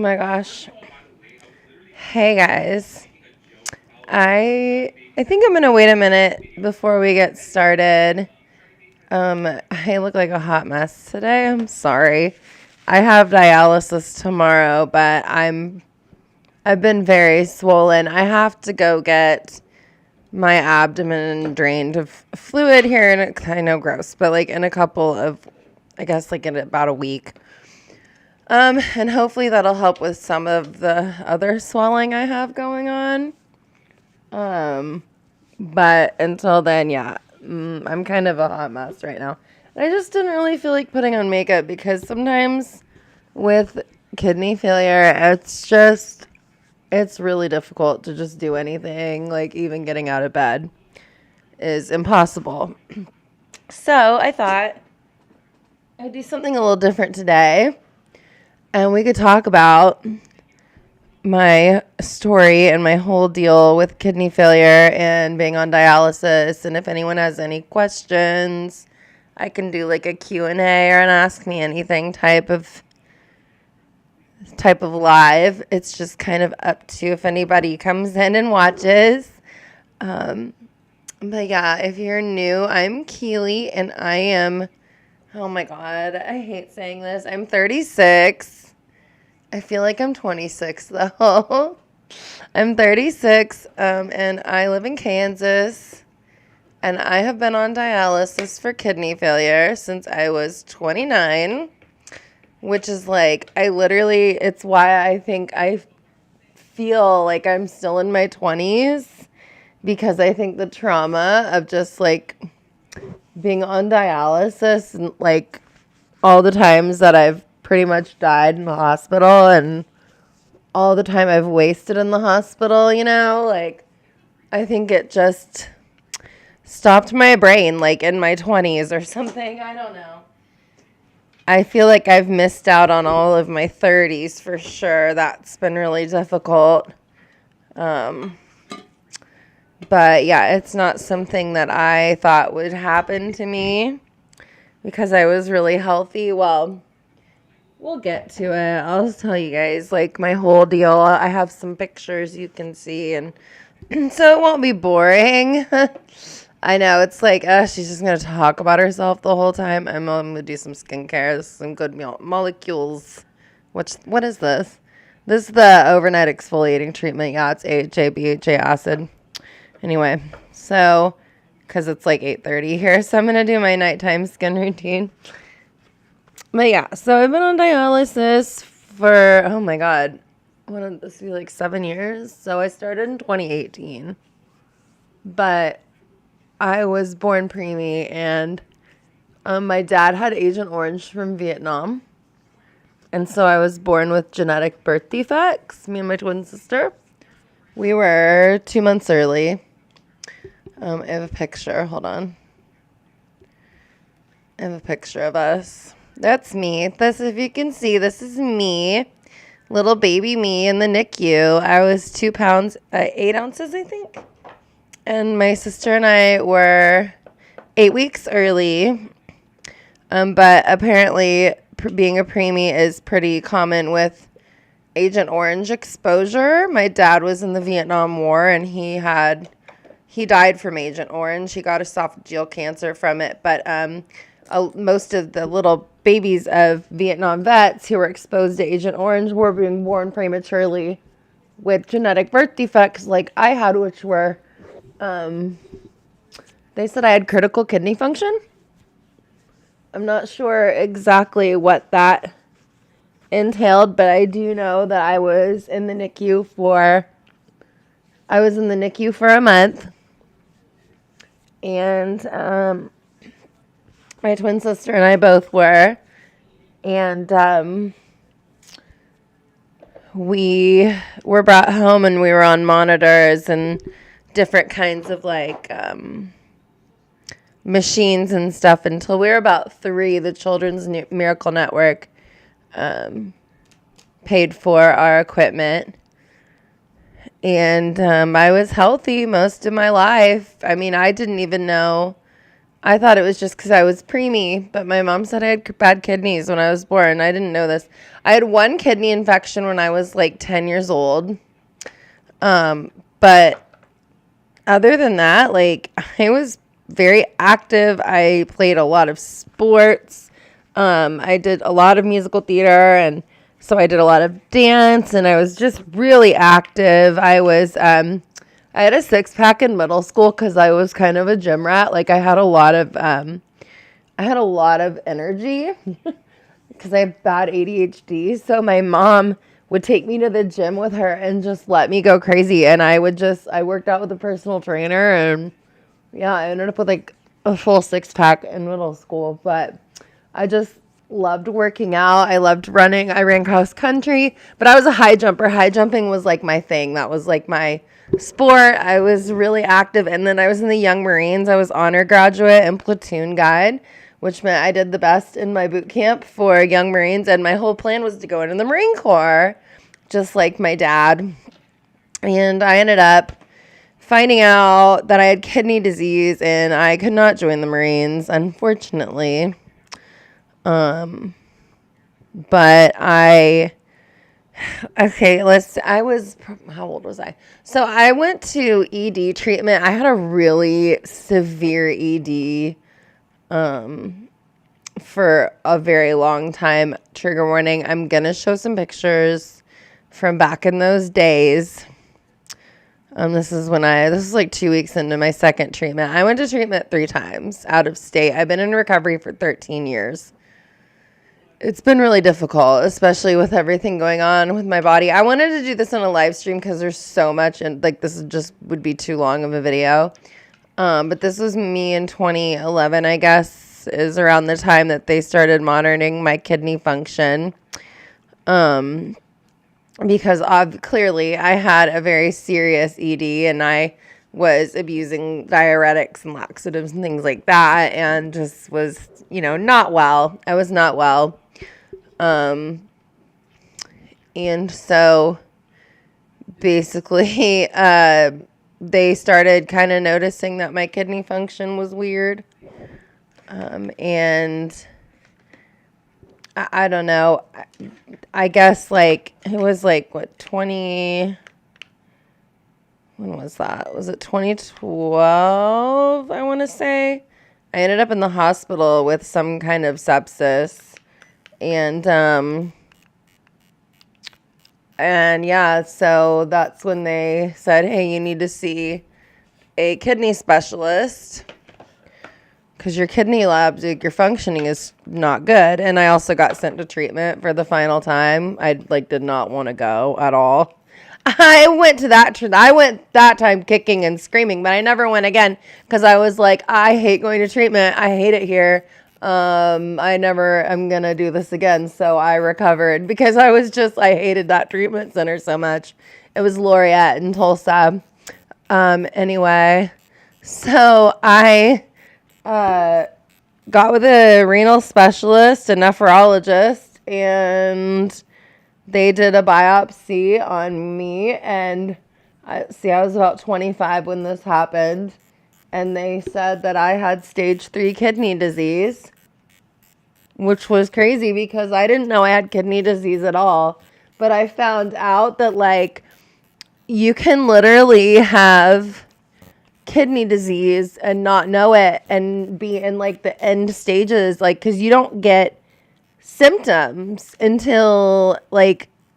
my gosh. Hey guys. I think I'm gonna wait a minute before we get started. I look like a hot mess today. I'm sorry. I have dialysis tomorrow, but I've been very swollen. I have to go get my abdomen drained of fluid here I know gross, but like in a couple of, I guess like in about a week. And hopefully that'll help with some of the other swelling I have going on. But until then, yeah, I'm kind of a hot mess right now. I just didn't really feel like putting on makeup because sometimes with kidney failure, it's really difficult to just do anything. Like even getting out of bed is impossible. So I thought I'd do something a little different today. And we could talk about my story and my whole deal with kidney failure and being on dialysis. And if anyone has any questions, I can do like a Q&A or an Ask Me Anything type of live. It's just kind of up to if anybody comes in and watches. But yeah, if you're new, I'm Keely and I am, oh my God, I hate saying this. I'm 36. I feel like I'm 26 though. I'm 36 and I live in Kansas and I have been on dialysis for kidney failure since I was 29, which is like, it's why I think I feel like I'm still in my 20s because I think the trauma of just like being on dialysis and like all the times that I've pretty much died in the hospital and all the time I've wasted in the hospital, like I think it just stopped my brain like in my 20s or something. I don't know. I feel like I've missed out on all of my 30s for sure. That's been really difficult. But yeah, it's not something that I thought would happen to me because I was really healthy. Well, we'll get to it. I'll tell you guys like my whole deal. I have some pictures you can see and so it won't be boring. I know it's like she's just gonna talk about herself the whole time. I'm gonna do some skincare, some good molecules. What is this? This is the overnight exfoliating treatment. Yeah, it's AHA, BHA acid. Anyway, so because it's like 8:30 here, so I'm gonna do my nighttime skin routine. But yeah, so I've been on dialysis for, oh my God, wouldn't this be like 7 years? So I started in 2018, but I was born preemie and my dad had Agent Orange from Vietnam. And so I was born with genetic birth defects, me and my twin sister. We were 2 months early. I have a picture, hold on. I have a picture of us. That's me. This, if you can see, this is me. Little baby me in the NICU. I was 2 pounds, 8 ounces, I think. And my sister and I were 8 weeks early. But apparently being a preemie is pretty common with Agent Orange exposure. My dad was in the Vietnam War and he died from Agent Orange. He got esophageal cancer from it. But most of the little babies of Vietnam vets who were exposed to Agent Orange were being born prematurely with genetic birth defects like I had, which were, they said I had critical kidney function. I'm not sure exactly what that entailed, but I do know that I was in the NICU for a month. And my twin sister and I both were. And we were brought home and we were on monitors and different kinds of like machines and stuff until we were about 3. The Children's Miracle Network paid for our equipment. And I was healthy most of my life. I mean, I didn't even know I thought it was just because I was preemie, but my mom said I had bad kidneys when I was born. I didn't know this. I had one kidney infection when I was like 10 years old. But other than that, like, I was very active. I played a lot of sports. I did a lot of musical theater, and so I did a lot of dance, and I was just really active. I had a six-pack in middle school because I was kind of a gym rat. Like, I had a lot of energy because I have bad ADHD. So my mom would take me to the gym with her and just let me go crazy. And I worked out with a personal trainer, and yeah, I ended up with like a full six-pack in middle school. But I just loved working out. I loved running. I ran cross country, but I was a high jumper. High jumping was like my thing. That was like my sport. I was really active. And then I was in the Young Marines. I was honor graduate and platoon guide, which meant I did the best in my boot camp for Young Marines. And my whole plan was to go into the Marine Corps, just like my dad. And I ended up finding out that I had kidney disease and I could not join the Marines, unfortunately. But how old was I? So I went to ED treatment. I had a really severe ED, for a very long time. Trigger warning. I'm going to show some pictures from back in those days. This is like 2 weeks into my second treatment. I went to treatment 3 times out of state. I've been in recovery for 13 years. It's been really difficult, especially with everything going on with my body. I wanted to do this on a live stream because there's so much, and like this would be too long of a video. But this was me in 2011, I guess, is around the time that they started monitoring my kidney function. Because clearly I had a very serious ED and I was abusing diuretics and laxatives and things like that, and just was, not well. I was not well. And so basically, they started kind of noticing that my kidney function was weird. And I don't know. I guess like it was like when was that? Was it 2012? I want to say. I ended up in the hospital with some kind of sepsis, and yeah, so that's when they said, "Hey, you need to see a kidney specialist because your kidney labs, your functioning is not good." And I also got sent to treatment for the final time. I did not want to go at all. I went that time kicking and screaming, but I never went again because I was like, I hate going to treatment. I hate it here. I'm going to do this again. So I recovered because I hated that treatment center so much. It was Laureate in Tulsa. Anyway, so I got with a renal specialist, a nephrologist, and they did a biopsy on me, and I was about 25 when this happened, and they said that I had stage 3 kidney disease, which was crazy because I didn't know I had kidney disease at all, but I found out that, you can literally have kidney disease and not know it and be in, the end stages, because you don't get symptoms until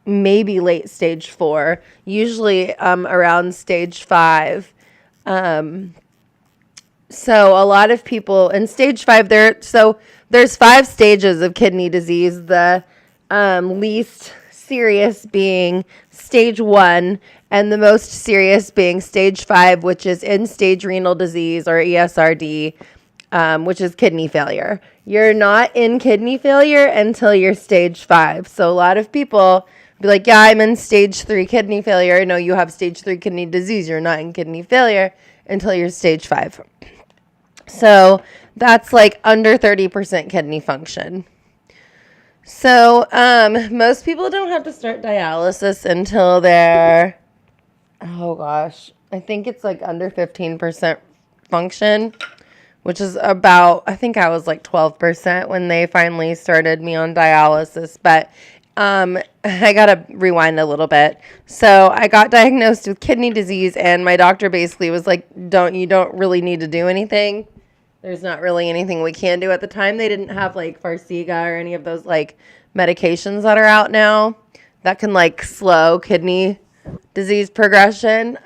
maybe late stage 4, usually around stage 5. So a lot of people in stage 5 there's 5 stages of kidney disease. The least serious being stage 1 and the most serious being stage 5, which is end-stage renal disease, or ESRD, which is kidney failure. You're not in kidney failure until you're stage 5. So a lot of people be like, yeah, I'm in stage 3 kidney failure. No, you have stage 3 kidney disease. You're not in kidney failure until you're stage 5. So that's under 30% kidney function. So most people don't have to start dialysis until they're, I think it's under 15% function, which is about, I think I was like 12% when they finally started me on dialysis. But I got to rewind a little bit. So I got diagnosed with kidney disease, and my doctor basically was like, you don't really need to do anything. There's not really anything we can do at the time. They didn't have like Farxiga or any of those like medications that are out now that can like slow kidney disease progression.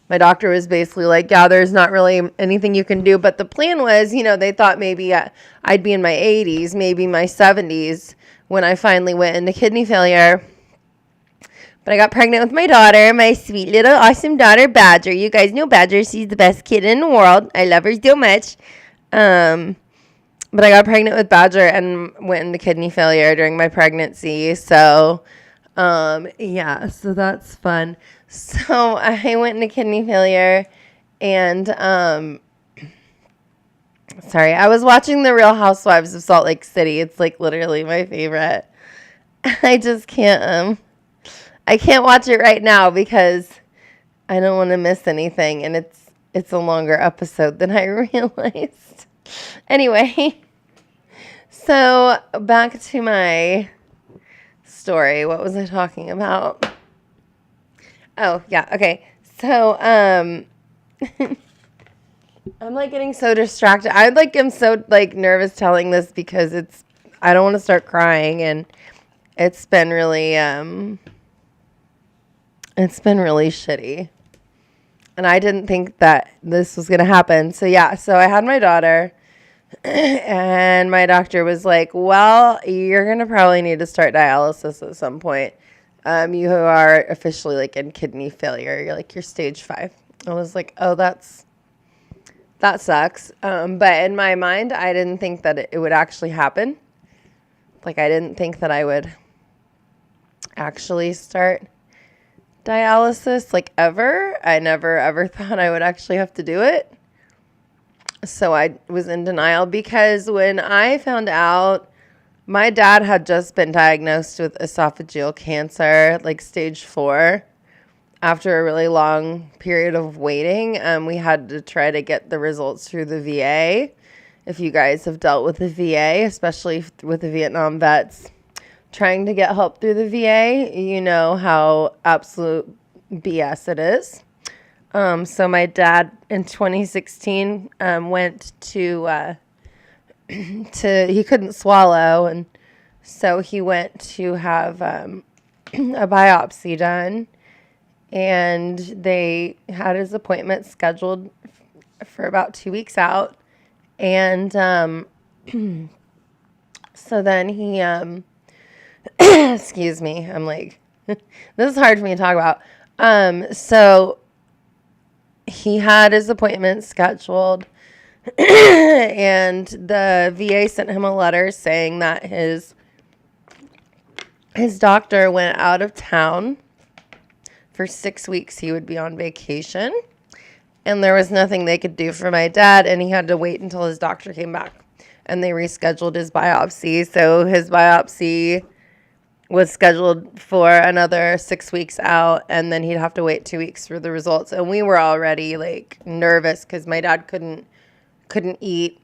My doctor was basically like, yeah, there's not really anything you can do. But the plan was, they thought maybe I'd be in my 80s, maybe my 70s when I finally went into kidney failure. But I got pregnant with my daughter, my sweet little awesome daughter, Badger. You guys know Badger. She's the best kid in the world. I love her so much. But I got pregnant with Badger and went into kidney failure during my pregnancy. So, yeah, so that's fun. So I went into kidney failure and, sorry, I was watching The Real Housewives of Salt Lake City. It's like literally my favorite. I just can't, I can't watch it right now because I don't want to miss anything, and it's a longer episode than I realized. Anyway, so back to my story. What was I talking about? Oh, yeah, okay. So, I'm like getting so distracted. I'm so like nervous telling this because I don't want to start crying, and it's been really shitty. And I didn't think that this was going to happen. So, yeah. So, I had my daughter. And my doctor was like, well, you're going to probably need to start dialysis at some point. You are officially, like, in kidney failure. You're stage 5. I was like, oh, that sucks. But in my mind, I didn't think that it would actually happen. Like, I didn't think that I would actually start dialysis, like, ever. I never ever thought I would actually have to do it. So I was in denial because when I found out, my dad had just been diagnosed with esophageal cancer, like stage 4. After a really long period of waiting, we had to try to get the results through the VA. If you guys have dealt with the VA, especially with the Vietnam vets, trying to get help through the VA, you know how absolute BS it is. So my dad in 2016 went to he couldn't swallow, and so he went to have a biopsy done, and they had his appointment scheduled for about 2 weeks out, and so then he excuse me, I'm like this is hard for me to talk about. So he had his appointment scheduled, and the VA sent him a letter saying that his doctor went out of town for 6 weeks. He would be on vacation, and there was nothing they could do for my dad, and he had to wait until his doctor came back, and they rescheduled his biopsy. So his biopsy was scheduled for another 6 weeks out, and then he'd have to wait 2 weeks for the results. And we were already like nervous because my dad couldn't eat,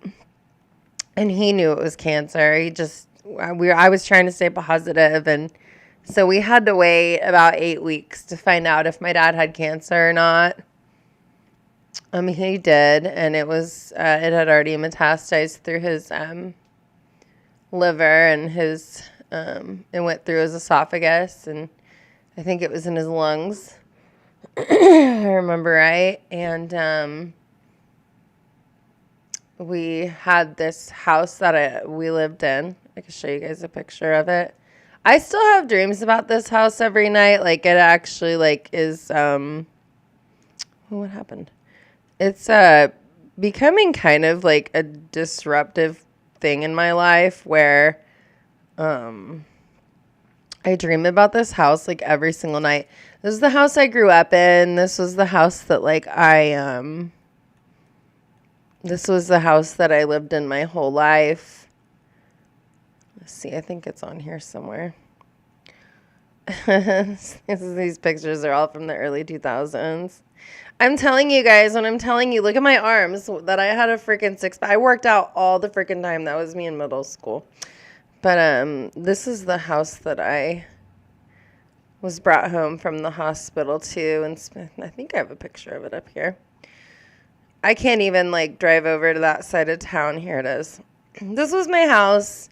and he knew it was cancer. I was trying to stay positive, and so we had to wait about 8 weeks to find out if my dad had cancer or not. He did, and it had already metastasized through his liver, and it went through his esophagus, and I think it was in his lungs. I remember right. And we had this house that we lived in. I can show you guys a picture of it. I still have dreams about this house every night. Like, it actually is what happened? It's becoming kind of like a disruptive thing in my life where I dream about this house like every single night. This is the house I grew up in. This was the house that this was the house that I lived in my whole life. Let's see, I think it's on here somewhere. These pictures are all from the early 2000s. I'm telling you guys, when I'm telling you, look at my arms, that I had a freaking six-pack. I worked out all the freaking time. That was me in middle school. But this is the house that I was brought home from the hospital to. And I think I have a picture of it up here. I can't even, like, drive over to that side of town. Here it is. This was my house.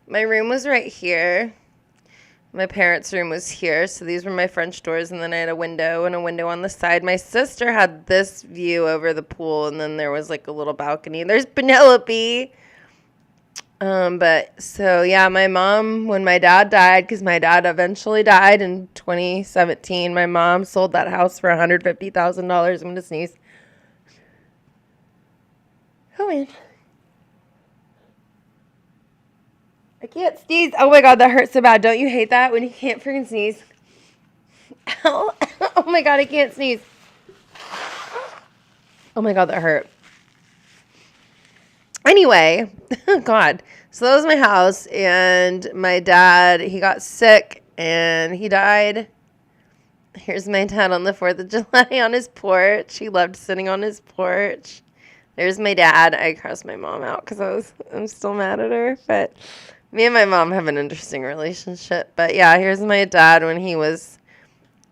My room was right here. My parents' room was here, so these were my French doors, and then I had a window and a window on the side. My sister had this view over the pool, and then there was, like, a little balcony. There's Penelope. But, so, yeah, my mom, when my dad died, because my dad eventually died in 2017, my mom sold that house for $150,000. I'm going to sneeze. Oh, man. I can't sneeze. Oh my God, that hurts so bad. Don't you hate that when you can't freaking sneeze? Ow. Oh my God, I can't sneeze. Oh my God, that hurt. Anyway, God. So that was my house, and my dad, he got sick and he died. Here's my dad on the 4th of July on his porch. He loved sitting on his porch. There's my dad. I cursed my mom out because I'm still mad at her, but me and my mom have an interesting relationship. But yeah, here's my dad when he was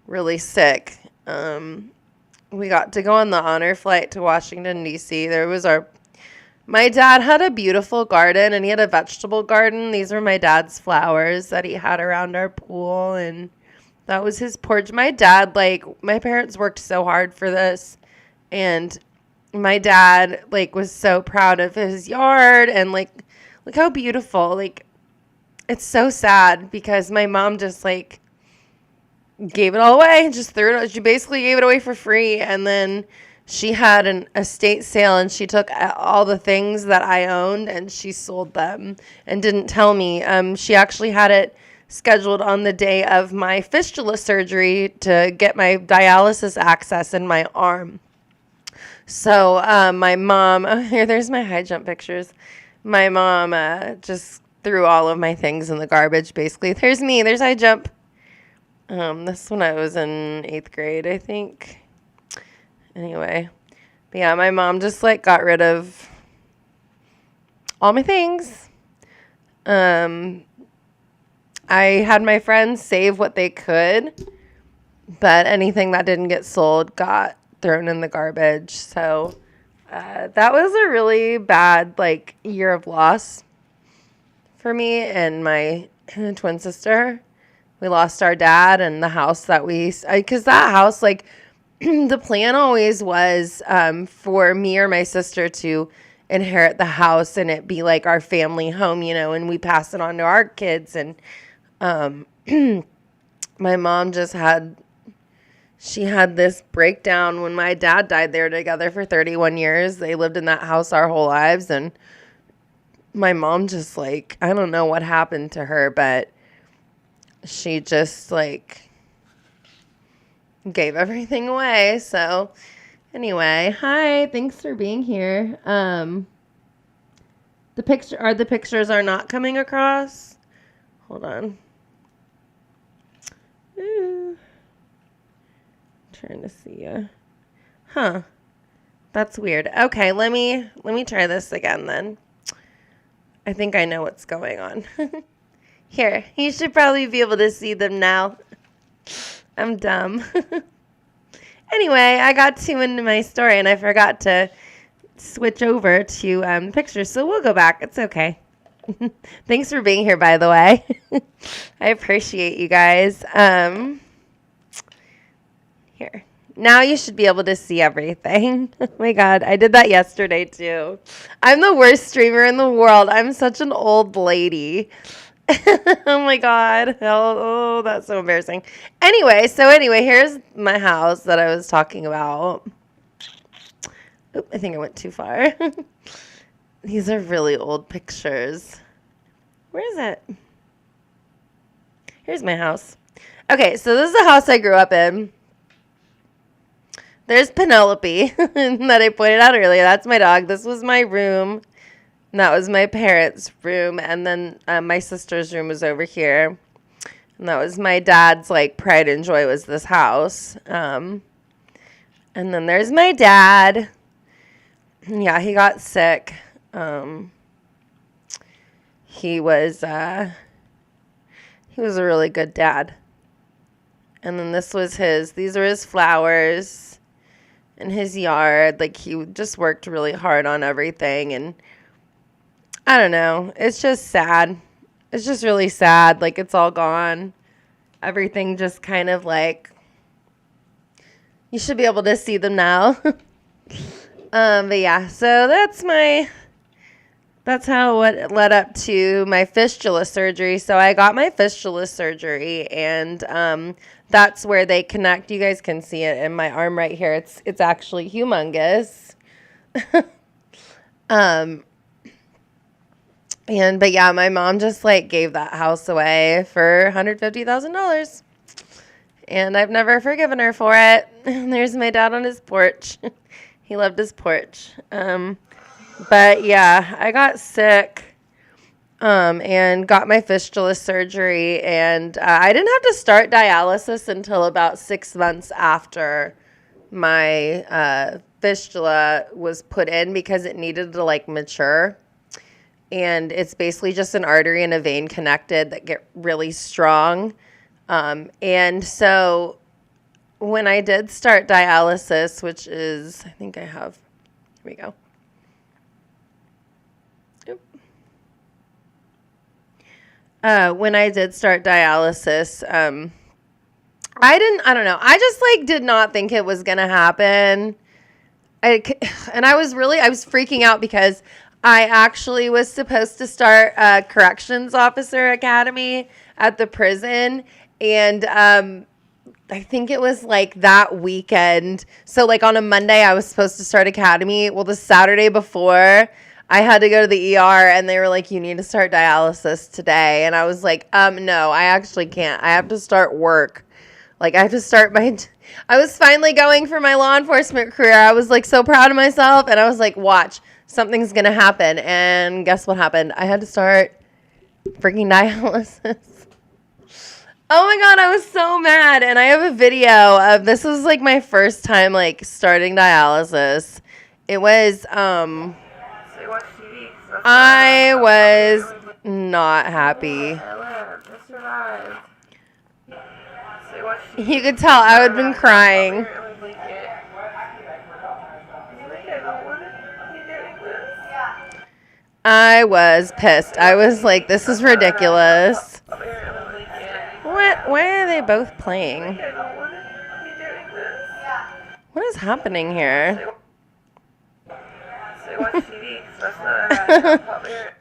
really sick. We got to go on the honor flight to Washington, D.C. My dad had a beautiful garden, and he had a vegetable garden. These were my dad's flowers that he had around our pool, and that was his porch. My dad, my parents worked so hard for this, and my dad, was so proud of his yard, and, look how beautiful, it's so sad because my mom just, gave it all away, just threw it. She basically gave it away for free, and then she had an estate sale, and she took all the things that I owned, and she sold them and didn't tell me. She actually had it scheduled on the day of my fistula surgery to get my dialysis access in my arm. So my mom, there's my high jump pictures. My mom just threw all of my things in the garbage, basically. There's me. There's high jump. This when I was in 8th grade, I think. Anyway. But yeah, my mom just, got rid of all my things. I had my friends save what they could, but anything that didn't get sold got thrown in the garbage. So that was a really bad, year of loss for me and my twin sister. We lost our dad and the house that because that house, the plan always was for me or my sister to inherit the house and it be our family home, and we pass it on to our kids. And my mom just had this breakdown when my dad died. They were together for 31 years. They lived in that house our whole lives. And my mom just I don't know what happened to her, but she just gave everything away. So anyway, hi, thanks for being here. The pictures are not coming across. Hold on. Ooh. Trying to see ya. Huh. That's weird. Okay, let me try this again then. I think I know what's going on. Here, you should probably be able to see them now. I'm dumb. Anyway, I got too into my story and I forgot to switch over to pictures, so we'll go back. It's okay. Thanks for being here, by the way. I appreciate you guys. Here. Now you should be able to see everything. Oh my God, I did that yesterday too. I'm the worst streamer in the world. I'm such an old lady. Oh my God. Oh, that's so embarrassing. Anyway, here's my house that I was talking about. Oop, I think I went too far. These are really old pictures. Where is it? Here's my house. Okay, so this is the house I grew up in. There's Penelope that I pointed out earlier. That's my dog. This was my room. And that was my parents' room. And then my sister's room was over here. And that was my dad's, pride and joy was this house. And then there's my dad. Yeah, he got sick. He was a really good dad. And then these are his flowers in his yard. Like, he just worked really hard on everything. And I don't know. It's just sad. It's just really sad. Like, it's all gone. Everything just kind of like, you should be able to see them now. But yeah, so that's how what led up to my fistula surgery. So I got my fistula surgery, and that's where they connect. You guys can see it in my arm right here. It's actually humongous. But yeah, my mom just like gave that house away for $150,000. And I've never forgiven her for it. And there's my dad on his porch. He loved his porch. But yeah, I got sick and got my fistula surgery. And I didn't have to start dialysis until about 6 months after my fistula was put in, because it needed to like mature. And it's basically just an artery and a vein connected that get really strong. And so when I did start dialysis, which is, I think I have, here we go. When I did start dialysis, I don't know. I just like did not think it was going to happen. I was freaking out because I actually was supposed to start a corrections officer academy at the prison. And I think it was like that weekend. So like on a Monday, I was supposed to start academy. Well, the Saturday before, I had to go to the ER, and they were like, you need to start dialysis today. And I was like, no, I actually can't. I have to start work. Like, I have to start I was finally going for my law enforcement career. I was like so proud of myself. And I was like, watch, something's going to happen. And guess what happened? I had to start freaking dialysis. Oh my God, I was so mad. And I have a video of, this was like my first time like starting dialysis. It was, I was not happy. You could tell I had been crying. I was pissed. I was like, this is ridiculous. Why are they both playing? What is happening here?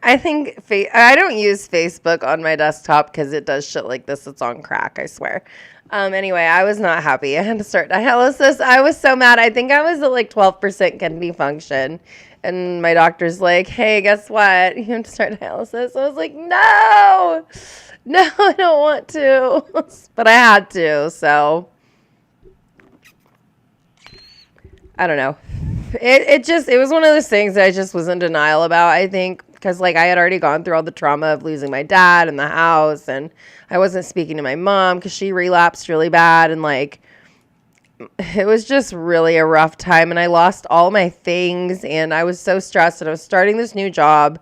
I think I don't use Facebook on my desktop because it does shit like this. It's on crack, I swear. Anyway, I was not happy. I had to start dialysis. I was so mad. I think I was at like 12% kidney function. And my doctor's like, hey, guess what? You have to start dialysis. I was like, no, I don't want to. But I had to, so I don't know. It was one of those things that I just was in denial about, I think, because like I had already gone through all the trauma of losing my dad in the house, and I wasn't speaking to my mom because she relapsed really bad, and like it was just really a rough time, and I lost all my things, and I was so stressed, and I was starting this new job,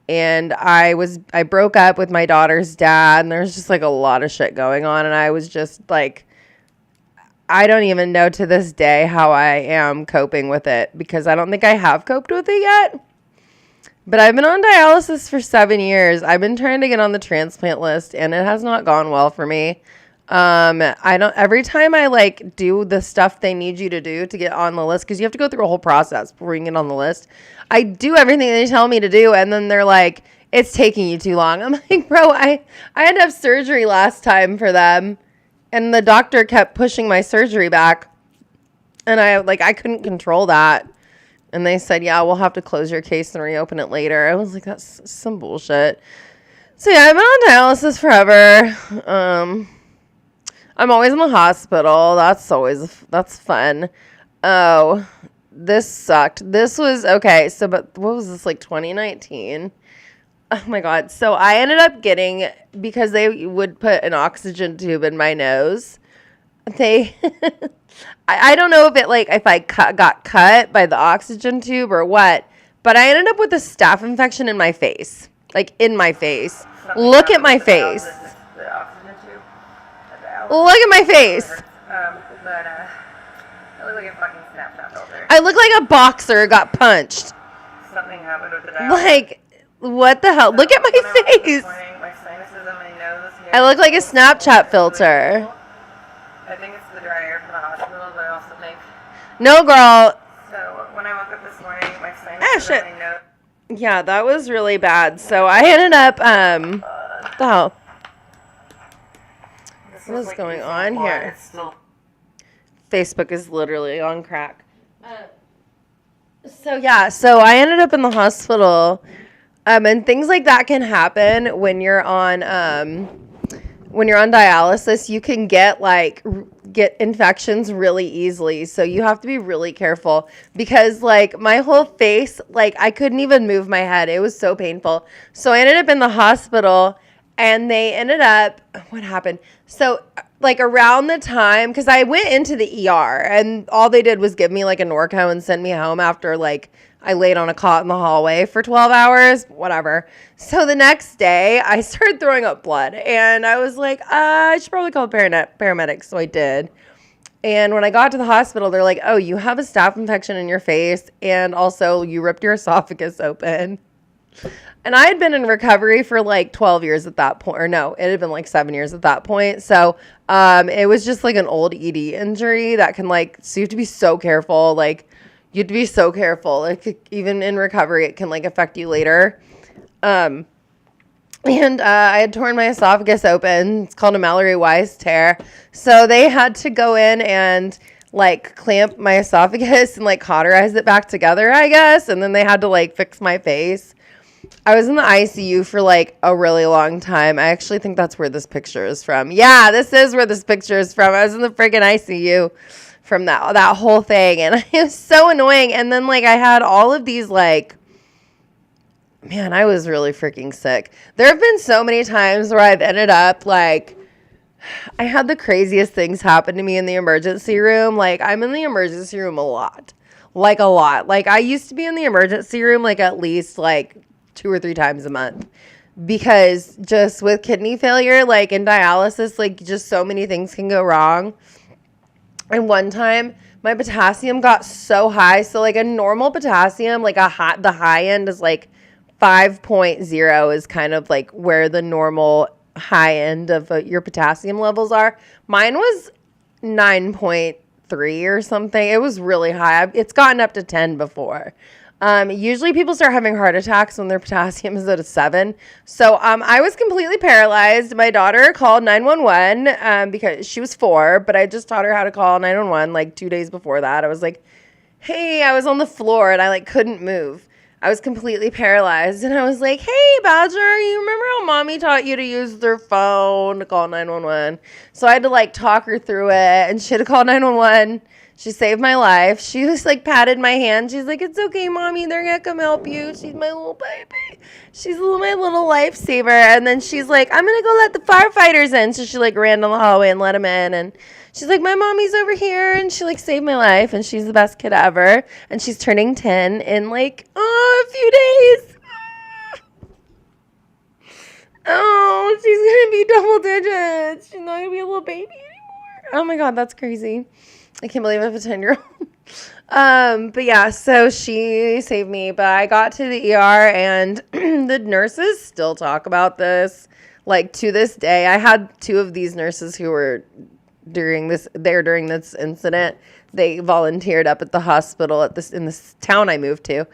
and I broke up with my daughter's dad, and there was just like a lot of shit going on, and I was just like, I don't even know to this day how I am coping with it, because I don't think I have coped with it yet. But I've been on dialysis for 7 years. I've been trying to get on the transplant list, and it has not gone well for me. Every time I like do the stuff they need you to do to get on the list, because you have to go through a whole process before you can get on the list. I do everything they tell me to do, and then they're like, it's taking you too long. I'm like, bro, I had to have surgery last time for them. And the doctor kept pushing my surgery back. And I couldn't control that. And they said, yeah, we'll have to close your case and reopen it later. I was like, that's some bullshit. So yeah, I've been on dialysis forever. I'm always in the hospital. That's fun. Oh, this sucked. This was, okay, so, but what was this, like 2019? Oh my God. So I ended up getting, because they would put an oxygen tube in my nose, they I don't know if I got cut by the oxygen tube or what, but I ended up with a staph infection in my face. Like, in my face. Look at my face. The oxygen tube. Look at my face. But I look like a fucking Snapchat filter. I look like a boxer got punched. Something happened with the dialysis. Like, what the hell? Look at my face. My sinuses and my nose. I look like a Snapchat filter. I think it's the dry air from the hospital, but I also think... No, girl. So, when I woke up this morning, my sinuses and my nose... Yeah, that was really bad. So, I ended up, what the hell? What is going on here? Facebook is literally on crack. So I ended up in the hospital, and things like that can happen when you're on dialysis. You can get infections really easily, so you have to be really careful because like my whole face, like I couldn't even move my head. It was so painful. So I ended up in the hospital, and they ended up, what happened? So like around the time, because I went into the ER and all they did was give me like a Norco and send me home after like I laid on a cot in the hallway for 12 hours, whatever. So the next day I started throwing up blood and I was like, I should probably call paramedics. So I did. And when I got to the hospital, they're like, oh, you have a staph infection in your face and also you ripped your esophagus open. And I had been in recovery for like 12 years at that point. Or no, it had been like 7 years at that point. So it was just like an old ED injury that can like, so you have to be so careful. Like you have to be so careful. Like even in recovery, it can like affect you later. I had torn my esophagus open. It's called a Mallory Weiss tear. So they had to go in and like clamp my esophagus and like cauterize it back together, I guess. And then they had to like fix my face. I was in the ICU for like a really long time. I actually think that's where this picture is from. Yeah, this is where this picture is from. I was in the freaking ICU from that whole thing. And it was so annoying. And then like I had all of these like, man, I was really freaking sick. There have been so many times where I've ended up like, I had the craziest things happen to me in the emergency room. Like I'm in the emergency room a lot. Like a lot. Like I used to be in the emergency room like at least like 2 or 3 times a month because just with kidney failure, like in dialysis, like just so many things can go wrong. And one time my potassium got so high. So like a normal potassium, like the high end is like 5.0 is kind of like where the normal high end of your potassium levels are. Mine was 9.3 or something. It was really high. It's gotten up to 10 before. Usually people start having heart attacks when their potassium is at a 7. So I was completely paralyzed. My daughter called 911 because she was 4, but I just taught her how to call 911 like 2 days before that. I was like, hey, I was on the floor and I like couldn't move. I was completely paralyzed and I was like, hey, Badger, you remember how mommy taught you to use their phone to call 911? So I had to like talk her through it and she had to call 911. She saved my life. She just like patted my hand. She's like, it's okay, mommy. They're going to come help you. She's my little baby. She's my little lifesaver. And then she's like, I'm going to go let the firefighters in. So she like ran down the hallway and let them in. And she's like, my mommy's over here. And she like saved my life. And she's the best kid ever. And she's turning 10 in like, a few days. Oh, she's going to be double digits. She's not going to be a little baby anymore. Oh my God, that's crazy. I can't believe I have a 10-year-old. But yeah, so she saved me. But I got to the ER and the nurses still talk about this. Like to this day, I had 2 of these nurses who were during this incident. They volunteered up at the hospital in this town I moved to.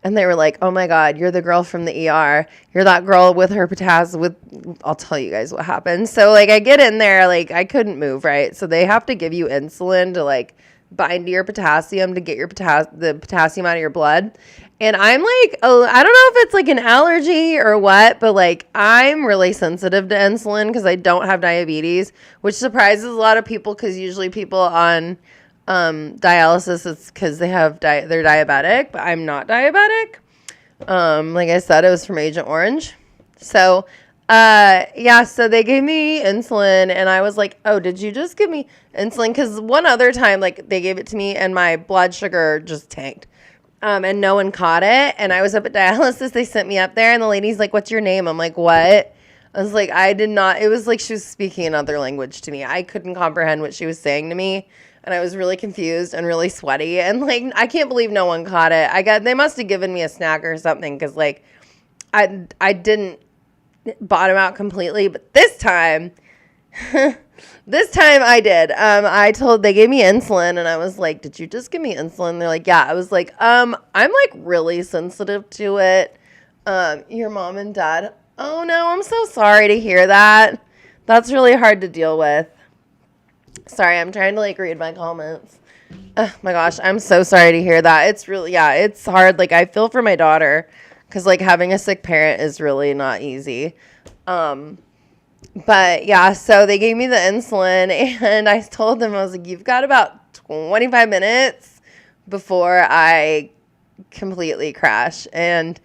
And they were like, oh my God, you're the girl from the ER. You're that girl with her potassium. I'll tell you guys what happened. So like I get in there, like I couldn't move, right? So they have to give you insulin to like bind to your potassium to get your the potassium out of your blood. And I'm like, oh, I don't know if it's like an allergy or what, but like I'm really sensitive to insulin because I don't have diabetes, which surprises a lot of people because usually people on dialysis, it's because they have they're diabetic, but I'm not diabetic. Like I said, it was from Agent Orange. So Yeah, so they gave me insulin and I was like, oh, did you just give me insulin? Because one other time, like, they gave it to me and my blood sugar just tanked. And no one caught it. And I was up at dialysis. They sent me up there and the lady's like, what's your name? I'm like, what? I was like, I did not. It was like she was speaking another language to me. I couldn't comprehend what she was saying to me. And I was really confused and really sweaty. And like, I can't believe no one caught it. They must have given me a snack or something. Cause like, I didn't bottom out completely, but this time, this time I did. They gave me insulin and I was like, did you just give me insulin? They're like, yeah. I was like, I'm like really sensitive to it. Your mom and dad. Oh no, I'm so sorry to hear that. That's really hard to deal with. Sorry, I'm trying to like read my comments. Oh my gosh, I'm so sorry to hear that. It's really, yeah, it's hard. Like I feel for my daughter because like having a sick parent is really not easy. But yeah, so they gave me the insulin and I told them, I was like, you've got about 25 minutes before I completely crash. And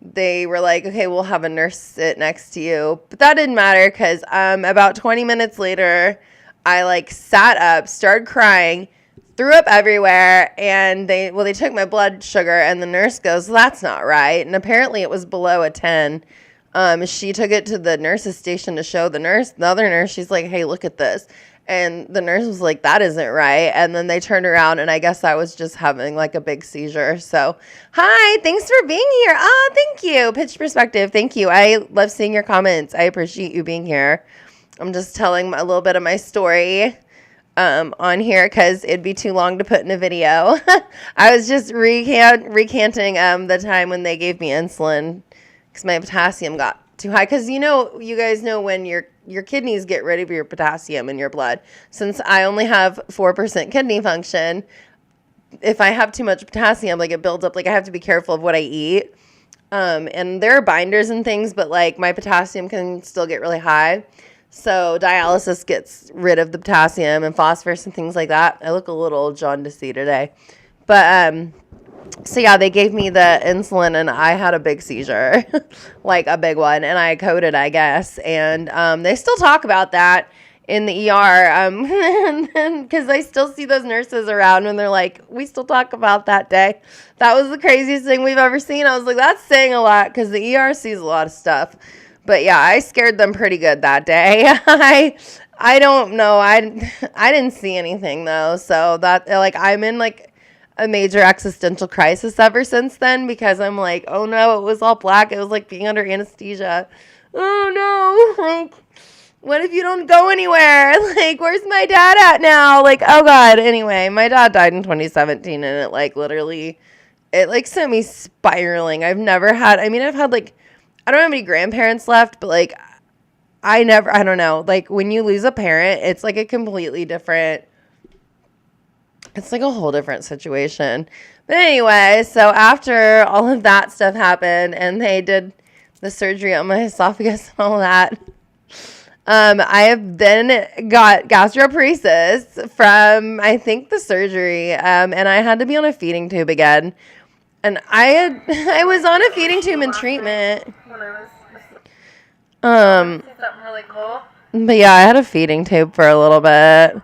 they were like, okay, we'll have a nurse sit next to you. But that didn't matter because about 20 minutes later, I like sat up, started crying, threw up everywhere, and they took my blood sugar, and the nurse goes, well, that's not right. And apparently it was below a 10. She took it to the nurse's station to show the other nurse, she's like, hey, look at this. And the nurse was like, that isn't right. And then they turned around, and I guess I was just having like a big seizure. So, hi, thanks for being here. Oh, thank you. Pitch Perspective, thank you. I love seeing your comments. I appreciate you being here. I'm just telling a little bit of my story on here because it'd be too long to put in a video. I was just recanting the time when they gave me insulin because my potassium got too high. Because you guys know when your kidneys get rid of your potassium in your blood. Since I only have 4% kidney function, if I have too much potassium, like it builds up. Like I have to be careful of what I eat. And there are binders and things, but like my potassium can still get really high. So dialysis gets rid of the potassium and phosphorus and things like that. I look a little jaundiced today. But so yeah, they gave me the insulin and I had a big seizure, like a big one, and I coded, I guess. And they still talk about that in the ER because I still see those nurses around and they're like, we still talk about that day. That was the craziest thing we've ever seen. I was like, that's saying a lot because the ER sees a lot of stuff. But yeah, I scared them pretty good that day. I don't know. I didn't see anything though. So that like I'm in like a major existential crisis ever since then because I'm like, oh no, it was all black. It was like being under anesthesia. Oh no, like what if you don't go anywhere? Like where's my dad at now? Like oh god. Anyway, my dad died in 2017 and it like literally it like sent me spiraling. I've had like I don't have any grandparents left, but like I don't know, like when you lose a parent, it's like a completely different, it's like a whole different situation. But anyway, so after all of that stuff happened and they did the surgery on my esophagus and all that, I have then got gastroparesis from, I think, the surgery, and I had to be on a feeding tube again. And I was on a feeding tube in treatment. When I was Something really cool. But yeah, I had a feeding tube for a little bit.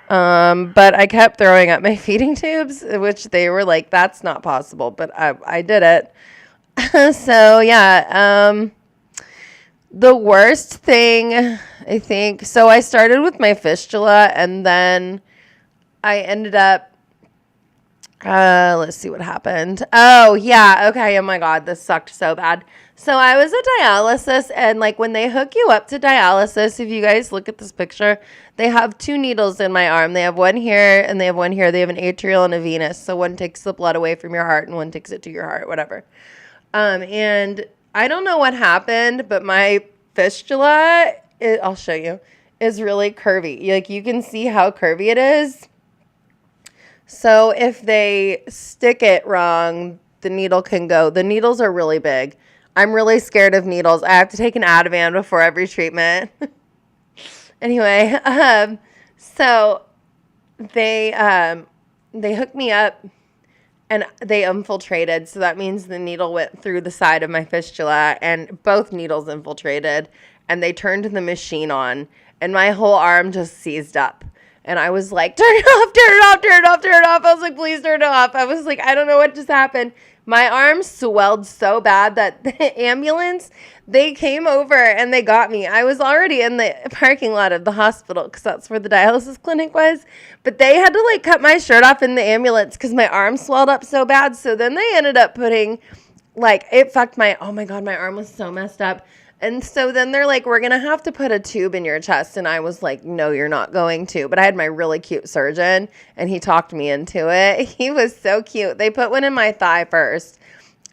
But I kept throwing up my feeding tubes, which they were like, that's not possible. But I did it. So yeah, the worst thing, I think, so I started with my fistula and then I ended up, let's see what happened. Oh, yeah. Okay. Oh my God. This sucked so bad. So I was at dialysis and like when they hook you up to dialysis, if you guys look at this picture, they have 2 needles in my arm. They have one here and they have one here. They have an atrial and a venous. So one takes the blood away from your heart and one takes it to your heart, whatever. And I don't know what happened, but my fistula, I'll show you, is really curvy. Like you can see how curvy it is. So if they stick it wrong, the needle can go. The needles are really big. I'm really scared of needles. I have to take an Ativan before every treatment. Anyway, so they hooked me up and they infiltrated. So that means the needle went through the side of my fistula, and both needles infiltrated, and they turned the machine on, and my whole arm just seized up. And I was like, turn it off, turn it off, turn it off, turn it off. I was like, please turn it off. I was like, I don't know what just happened. My arm swelled so bad that the ambulance, they came over and they got me. I was already in the parking lot of the hospital because that's where the dialysis clinic was. But they had to like cut my shirt off in the ambulance because my arm swelled up so bad. So then they ended up putting like, it fucked my, oh my God, my arm was so messed up. And so then they're like, we're going to have to put a tube in your chest. And I was like, no, you're not going to. But I had my really cute surgeon, and he talked me into it. He was so cute. They put one in my thigh first,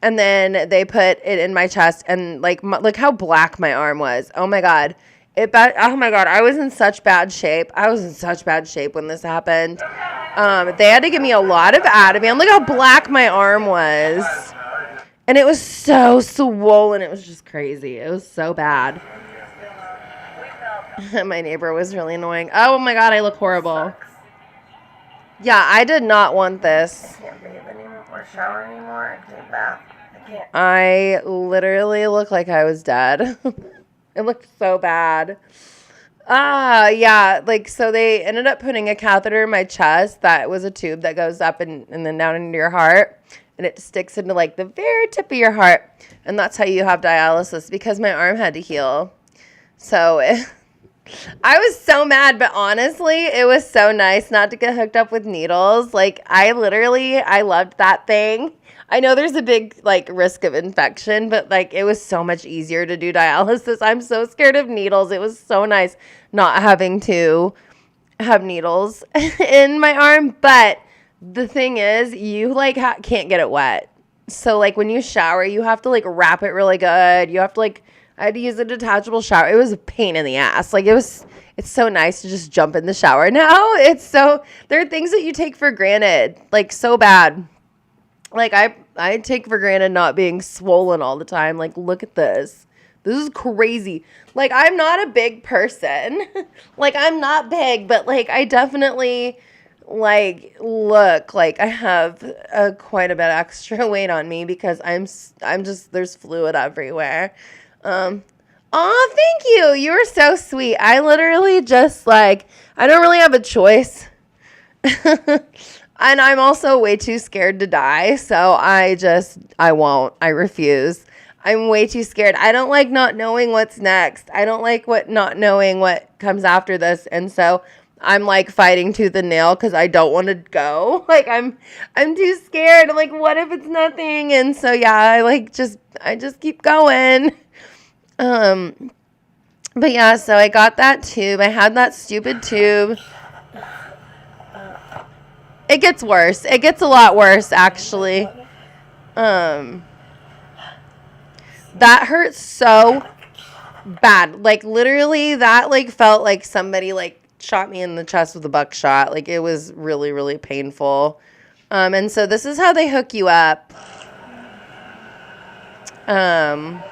and then they put it in my chest. And like, look how black my arm was. Oh my God. Oh my God. I was in such bad shape. I was in such bad shape when this happened. They had to give me a lot of Ativan. Look how black my arm was. And it was so swollen. It was just crazy. It was so bad. My neighbor was really annoying. Oh my God, I look horrible. Yeah, I did not want this. I can't bathe anymore or shower anymore. I can't bath. I can't. I literally looked like I was dead. It looked so bad. Yeah. Like, so they ended up putting a catheter in my chest that was a tube that goes up and then down into your heart. And it sticks into like the very tip of your heart. And that's how you have dialysis, because my arm had to heal. So I was so mad, but honestly, it was so nice not to get hooked up with needles. Like I loved that thing. I know there's a big like risk of infection, but like it was so much easier to do dialysis. I'm so scared of needles. It was so nice not having to have needles in my arm, but the thing is, you like can't get it wet. So like when you shower, you have to like wrap it really good. You have to like, I had to use a detachable shower. It was a pain in the ass. Like it's so nice to just jump in the shower now. There are things that you take for granted, like so bad. Like I take for granted not being swollen all the time. Like look at this. This is crazy. Like I'm not a big person. Like I'm not big, but like I definitely like look like I have quite a bit extra weight on me because I'm just there's fluid everywhere. Thank you. You were so sweet. I literally just like I don't really have a choice. And I'm also way too scared to die, so I won't. I refuse. I'm way too scared. I don't like not knowing what's next. I don't like not knowing what comes after this, and so I'm like fighting tooth and nail because I don't want to go. Like I'm too scared. I'm like, what if it's nothing? And so yeah, I just keep going. But yeah, so I got that tube. I had that stupid tube. It gets worse. It gets a lot worse actually. That hurt so bad. Like literally that like felt like somebody like shot me in the chest with a buckshot. Like it was really, really painful. And so this is how they hook you up. I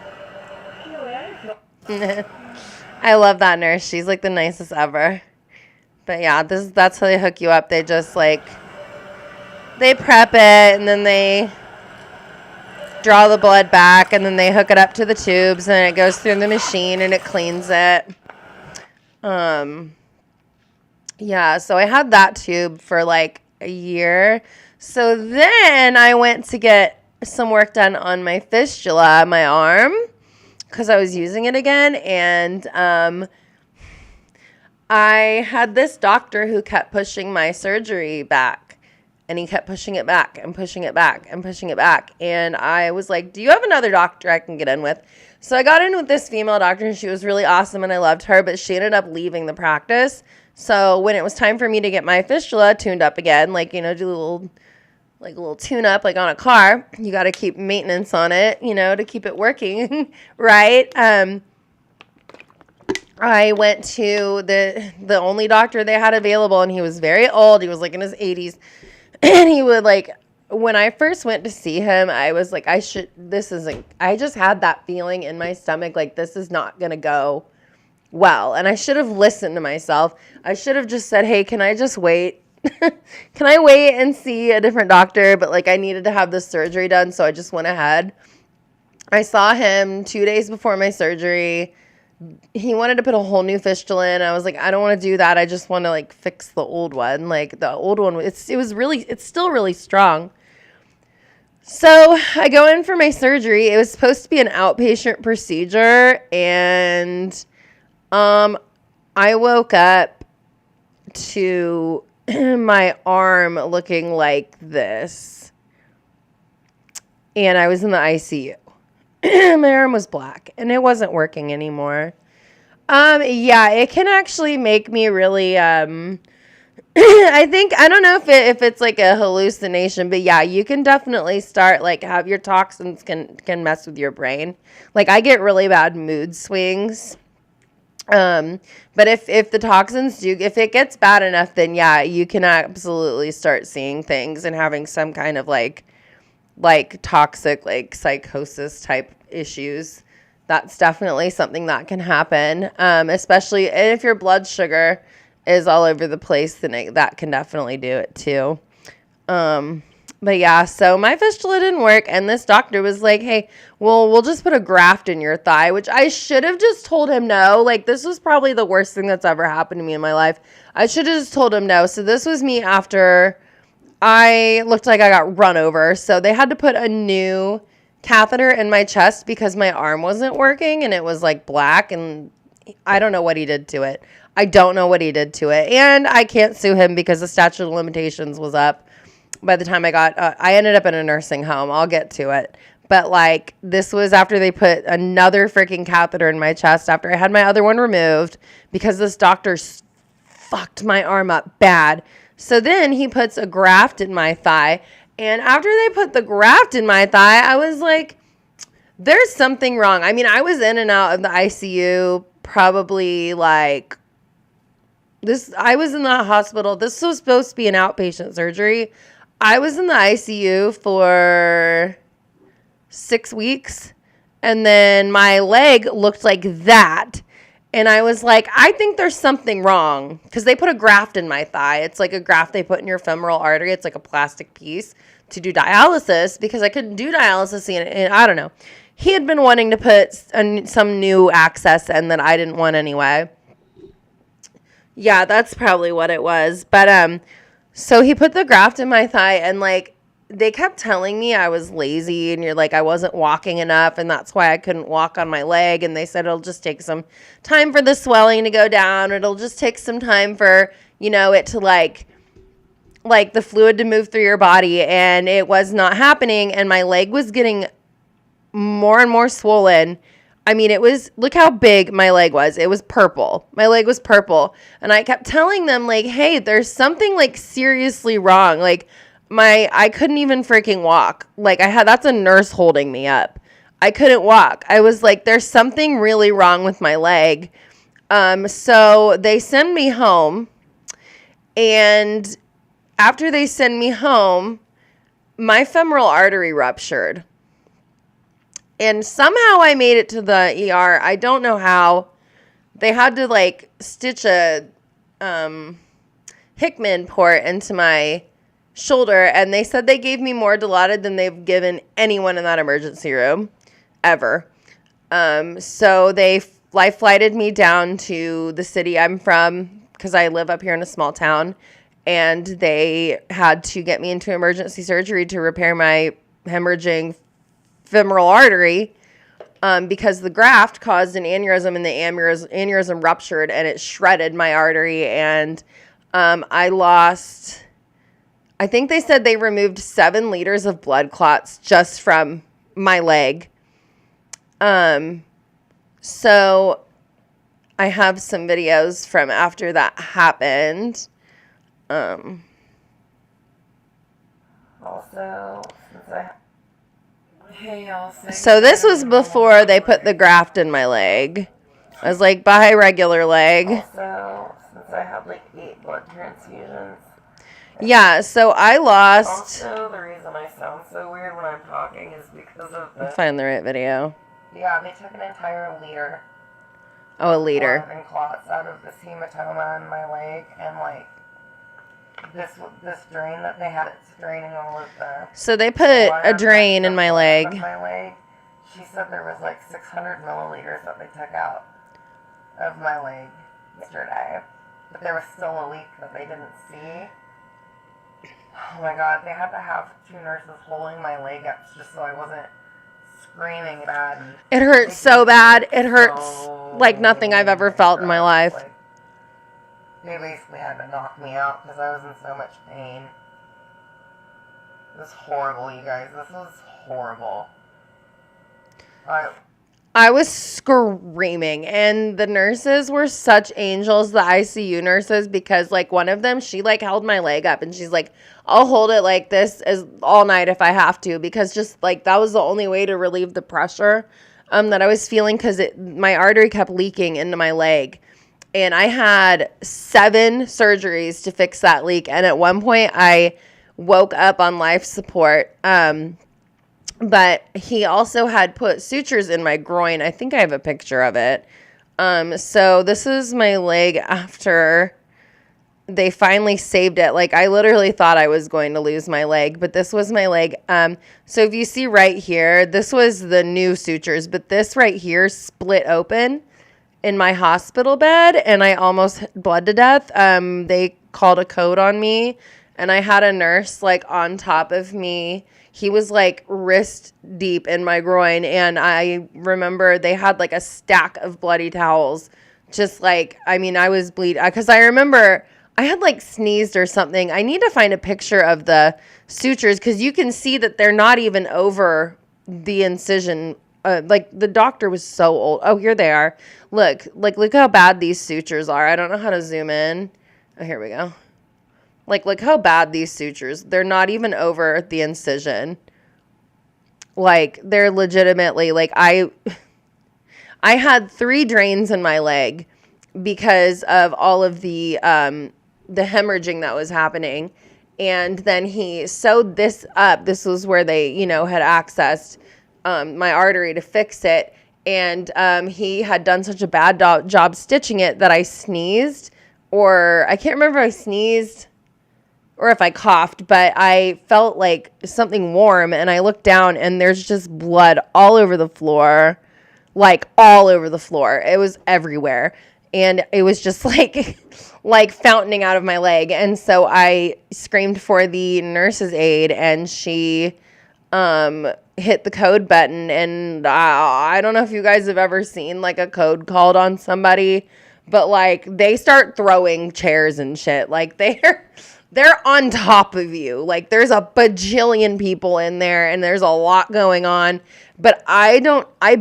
love that nurse. She's like the nicest ever. But yeah, that's how they hook you up. They just like, they prep it and then they draw the blood back and then they hook it up to the tubes and it goes through the machine and it cleans it. Yeah, so I had that tube for like a year. So then I went to get some work done on my fistula, my arm, because I was using it again. And I had this doctor who kept pushing my surgery back. And he kept pushing it back and pushing it back and pushing it back. And I was like, do you have another doctor I can get in with? So I got in with this female doctor, and she was really awesome, and I loved her. But she ended up leaving the practice. So when it was time for me to get my fistula tuned up again, like, you know, do a little tune up like on a car, you got to keep maintenance on it, you know, to keep it working, right? I went to the only doctor they had available, and he was very old. He was like in his 80s, and he would like, when I first went to see him, I was like, I just had that feeling in my stomach, like this is not going to go well. And I should have listened to myself. I should have just said, hey, can I just wait can I wait and see a different doctor? But like I needed to have this surgery done, so I just went ahead. I saw him 2 days before my surgery. He wanted to put a whole new fistula in. I was like, I don't want to do that. I just want to like fix the old one. Like the old one, it's still really strong. So I go in for my surgery. It was supposed to be an outpatient procedure, and I woke up to my arm looking like this, and I was in the ICU. My arm was black, and it wasn't working anymore. Yeah, it can actually make me really, I think, I don't know if it's like a hallucination, but yeah, you can definitely start, like, have your toxins can mess with your brain. Like, I get really bad mood swings. But if the toxins do, if it gets bad enough, then yeah, you can absolutely start seeing things and having some kind of like toxic, like psychosis type issues. That's definitely something that can happen. Especially if your blood sugar is all over the place, then that can definitely do it too. But yeah, so my fistula didn't work, and this doctor was like, hey, well, we'll just put a graft in your thigh, which I should have just told him no. Like, this was probably the worst thing that's ever happened to me in my life. I should have just told him no. So this was me after I looked like I got run over. So they had to put a new catheter in my chest because my arm wasn't working, and it was like black, and I don't know what he did to it. I don't know what he did to it. And I can't sue him because the statute of limitations was up. By the time I ended up in a nursing home. I'll get to it. But like, this was after they put another freaking catheter in my chest after I had my other one removed because this doctor fucked my arm up bad. So then he puts a graft in my thigh. And after they put the graft in my thigh, I was like, there's something wrong. I mean, I was in and out of the ICU probably like this. I was in the hospital. This was supposed to be an outpatient surgery. I was in the ICU for 6 weeks, and then my leg looked like that. And I was like, I think there's something wrong because they put a graft in my thigh. It's like a graft they put in your femoral artery. It's like a plastic piece to do dialysis because I couldn't do dialysis. And I don't know. He had been wanting to put some new access in that I didn't want anyway. Yeah, that's probably what it was. But so he put the graft in my thigh, and like they kept telling me I was lazy and I wasn't walking enough, and that's why I couldn't walk on my leg. And they said it'll just take some time for the swelling to go down. It'll just take some time for, it to like the fluid to move through your body, and it was not happening, and my leg was getting more and more swollen. I mean, look how big my leg was. It was purple. My leg was purple. And I kept telling them, like, hey, there's something, like, seriously wrong. Like, I couldn't even freaking walk. Like, that's a nurse holding me up. I couldn't walk. I was like, there's something really wrong with my leg. So they send me home. And after they send me home, my femoral artery ruptured. And somehow I made it to the ER. I don't know how. They had to like stitch a Hickman port into my shoulder, and they said they gave me more Dilaudid than they've given anyone in that emergency room ever. So they life-flighted me down to the city I'm from because I live up here in a small town, and they had to get me into emergency surgery to repair my hemorrhaging femoral artery because the graft caused an aneurysm, and the aneurysm ruptured, and it shredded my artery, and I think they said they removed 7 liters of blood clots just from my leg. So I have some videos from after that happened. Also, so this was before they put the graft in my leg. I was like, bye, regular leg. Also, since I had like 8 blood transfusions. Yeah, so I lost. Also, the reason I sound so weird when I'm talking is because of the. Find the right video. Yeah, they took an entire liter. Oh, a liter. And clots out of this hematoma in my leg, and like, this drain that they had, it's draining all of the. So they put a drain in my leg. She said there was like 600 milliliters that they took out of my leg yesterday, but there was still a leak that they didn't see. Oh my God, they had to have 2 nurses holding my leg up just so I wasn't screaming bad. It hurts so bad. It hurts like nothing I've ever felt in my life. Like, they basically had to knock me out because I was in so much pain. It was horrible, you guys. This was horrible. I was screaming, and the nurses were such angels, the ICU nurses, because like one of them, she like held my leg up and she's like, I'll hold it like this as all night if I have to, because just like that was the only way to relieve the pressure that I was feeling, because my artery kept leaking into my leg. And I had 7 surgeries to fix that leak. And at one point I woke up on life support. But he also had put sutures in my groin. I think I have a picture of it. So this is my leg after they finally saved it. Like, I literally thought I was going to lose my leg, but this was my leg. So if you see right here, this was the new sutures, but this right here split open in my hospital bed, and I almost bled to death. They called a code on me, and I had a nurse, like, on top of me. He was like wrist deep in my groin, and I remember they had like a stack of bloody towels. Just like, I mean, I was bleeding because I remember I had like sneezed or something. I need to find a picture of the sutures because you can see that they're not even over the incision. Like the doctor was so old. Oh, here they are. Look how bad these sutures are. I don't know how to zoom in. Oh, here we go. Like, look how bad these sutures. They're not even over the incision. Like, they're legitimately, like, I had 3 drains in my leg because of all of the hemorrhaging that was happening. And then he sewed this up. This was where they, had accessed my artery to fix it. And he had done such a bad job stitching it that I sneezed. Or I can't remember if I sneezed or if I coughed, but I felt like something warm, and I looked down, and there's just blood all over the floor, like all over the floor. It was everywhere, and it was just like fountaining out of my leg. And so I screamed for the nurse's aide, and she hit the code button, and I don't know if you guys have ever seen like a code called on somebody, but like they start throwing chairs and shit. Like they're on top of you. Like, there's a bajillion people in there, and there's a lot going on. But I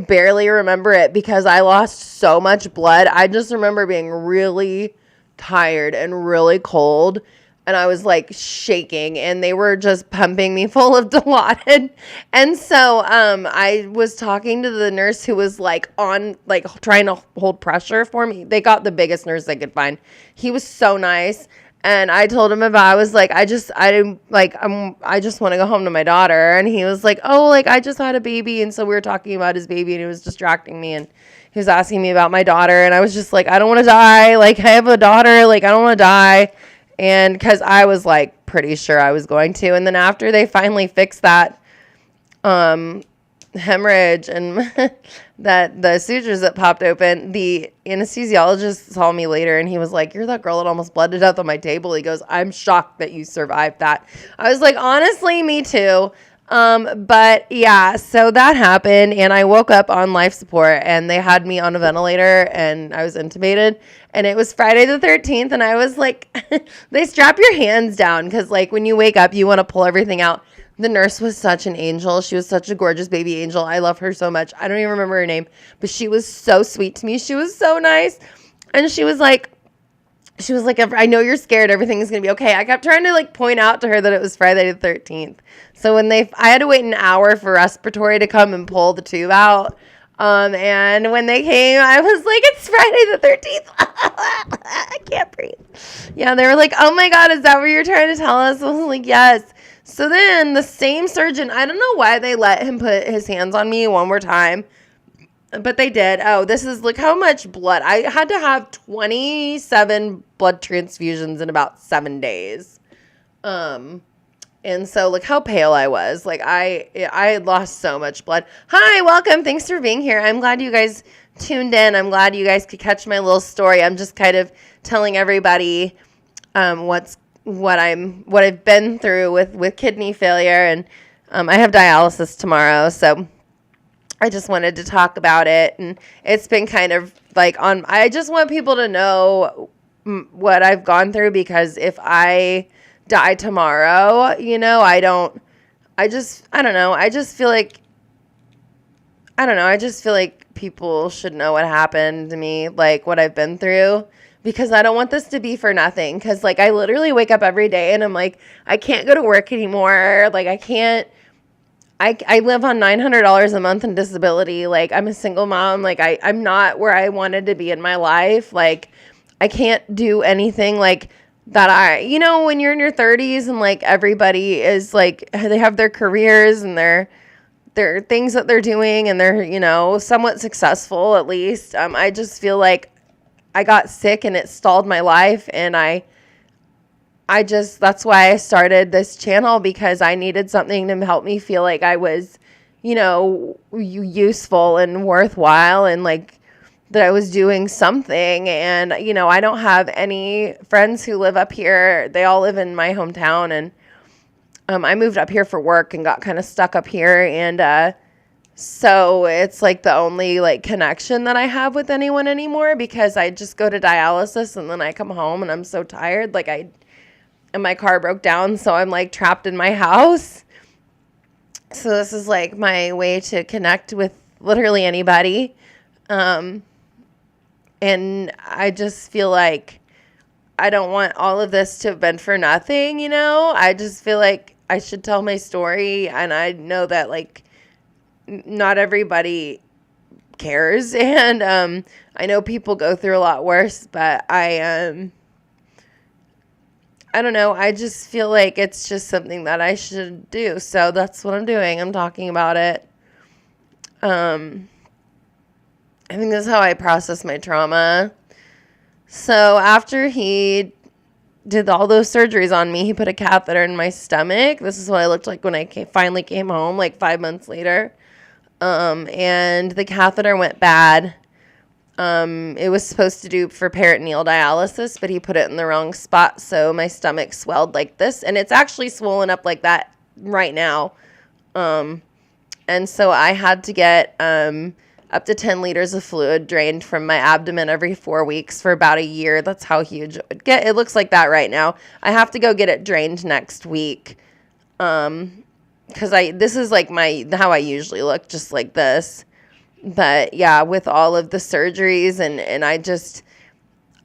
barely remember it because I lost so much blood. I just remember being really tired and really cold, and I was, like, shaking, and they were just pumping me full of Dilaudid. And so I was talking to the nurse who was, like, trying to hold pressure for me. They got the biggest nurse they could find. He was so nice. And I told him I was like, I just want to go home to my daughter. And he was like, oh, like, I just had a baby. And so we were talking about his baby, and he was distracting me. And he was asking me about my daughter. And I was just like, I don't want to die. Like, I have a daughter. Like, I don't want to die. And because I was like pretty sure I was going to. And then after they finally fixed that hemorrhage and that the sutures that popped open, the anesthesiologist saw me later, and he was like, you're that girl that almost bled to death on my table. He goes, I'm shocked that you survived that. I was like, honestly, me too. But yeah, so that happened, and I woke up on life support, and they had me on a ventilator, and I was intubated, and it was Friday the 13th, and I was like, they strap your hands down, because like when you wake up, you want to pull everything out. The nurse was such an angel. She was such a gorgeous baby angel. I love her so much. I don't even remember her name, but she was so sweet to me. She was so nice. And she was like, I know you're scared. Everything is going to be okay. I kept trying to like point out to her that it was Friday the 13th. So I had to wait an hour for respiratory to come and pull the tube out. And when they came, I was like, it's Friday the 13th. I can't breathe. Yeah. They were like, oh my God, is that what you're trying to tell us? I was like, yes. So then the same surgeon, I don't know why they let him put his hands on me one more time, but they did. Oh, look how much blood. I had to have 27 blood transfusions in about 7 days. And so look how pale I was. Like I had lost so much blood. Hi, welcome. Thanks for being here. I'm glad you guys tuned in. I'm glad you guys could catch my little story. I'm just kind of telling everybody what I've been through with kidney failure, and I have dialysis tomorrow, so I just wanted to talk about it. And it's been kind of like I just want people to know what I've gone through, because if I die tomorrow, I don't know. I just feel like, people should know what happened to me, like what I've been through, because I don't want this to be for nothing. Because like I literally wake up every day and I'm like, I can't go to work anymore. Like I can't. I live on $900 a month in disability. Like I'm a single mom. Like I'm not where I wanted to be in my life. Like I can't do anything like that. When you're in your 30s and like everybody is like, they have their careers and their things that they're doing, and they're, somewhat successful at least. I just feel like I got sick and it stalled my life, and that's why I started this channel, because I needed something to help me feel like I was, useful and worthwhile, and like that I was doing something. And, I don't have any friends who live up here. They all live in my hometown, and I moved up here for work and got kind of stuck up here. And so it's like the only like connection that I have with anyone anymore, because I just go to dialysis and then I come home and I'm so tired. And my car broke down, so I'm like trapped in my house. So this is like my way to connect with literally anybody. And I just feel like I don't want all of this to have been for nothing, I just feel like I should tell my story, and I know that like not everybody cares, and I know people go through a lot worse, but I don't know. I just feel like it's just something that I should do. So that's what I'm doing. I'm talking about it. I think this is how I process my trauma. So after he did all those surgeries on me, he put a catheter in my stomach. This is what I looked like when I finally came home, like 5 months later. And the catheter went bad. It was supposed to do for peritoneal dialysis, but he put it in the wrong spot, so my stomach swelled like this, and it's actually swollen up like that right now. And so I had to get up to 10 liters of fluid drained from my abdomen every 4 weeks for about a year. That's how huge it would get. It looks like that right now. I have to go get it drained next week, because this is like how I usually look, just like this. But yeah, with all of the surgeries, and I don't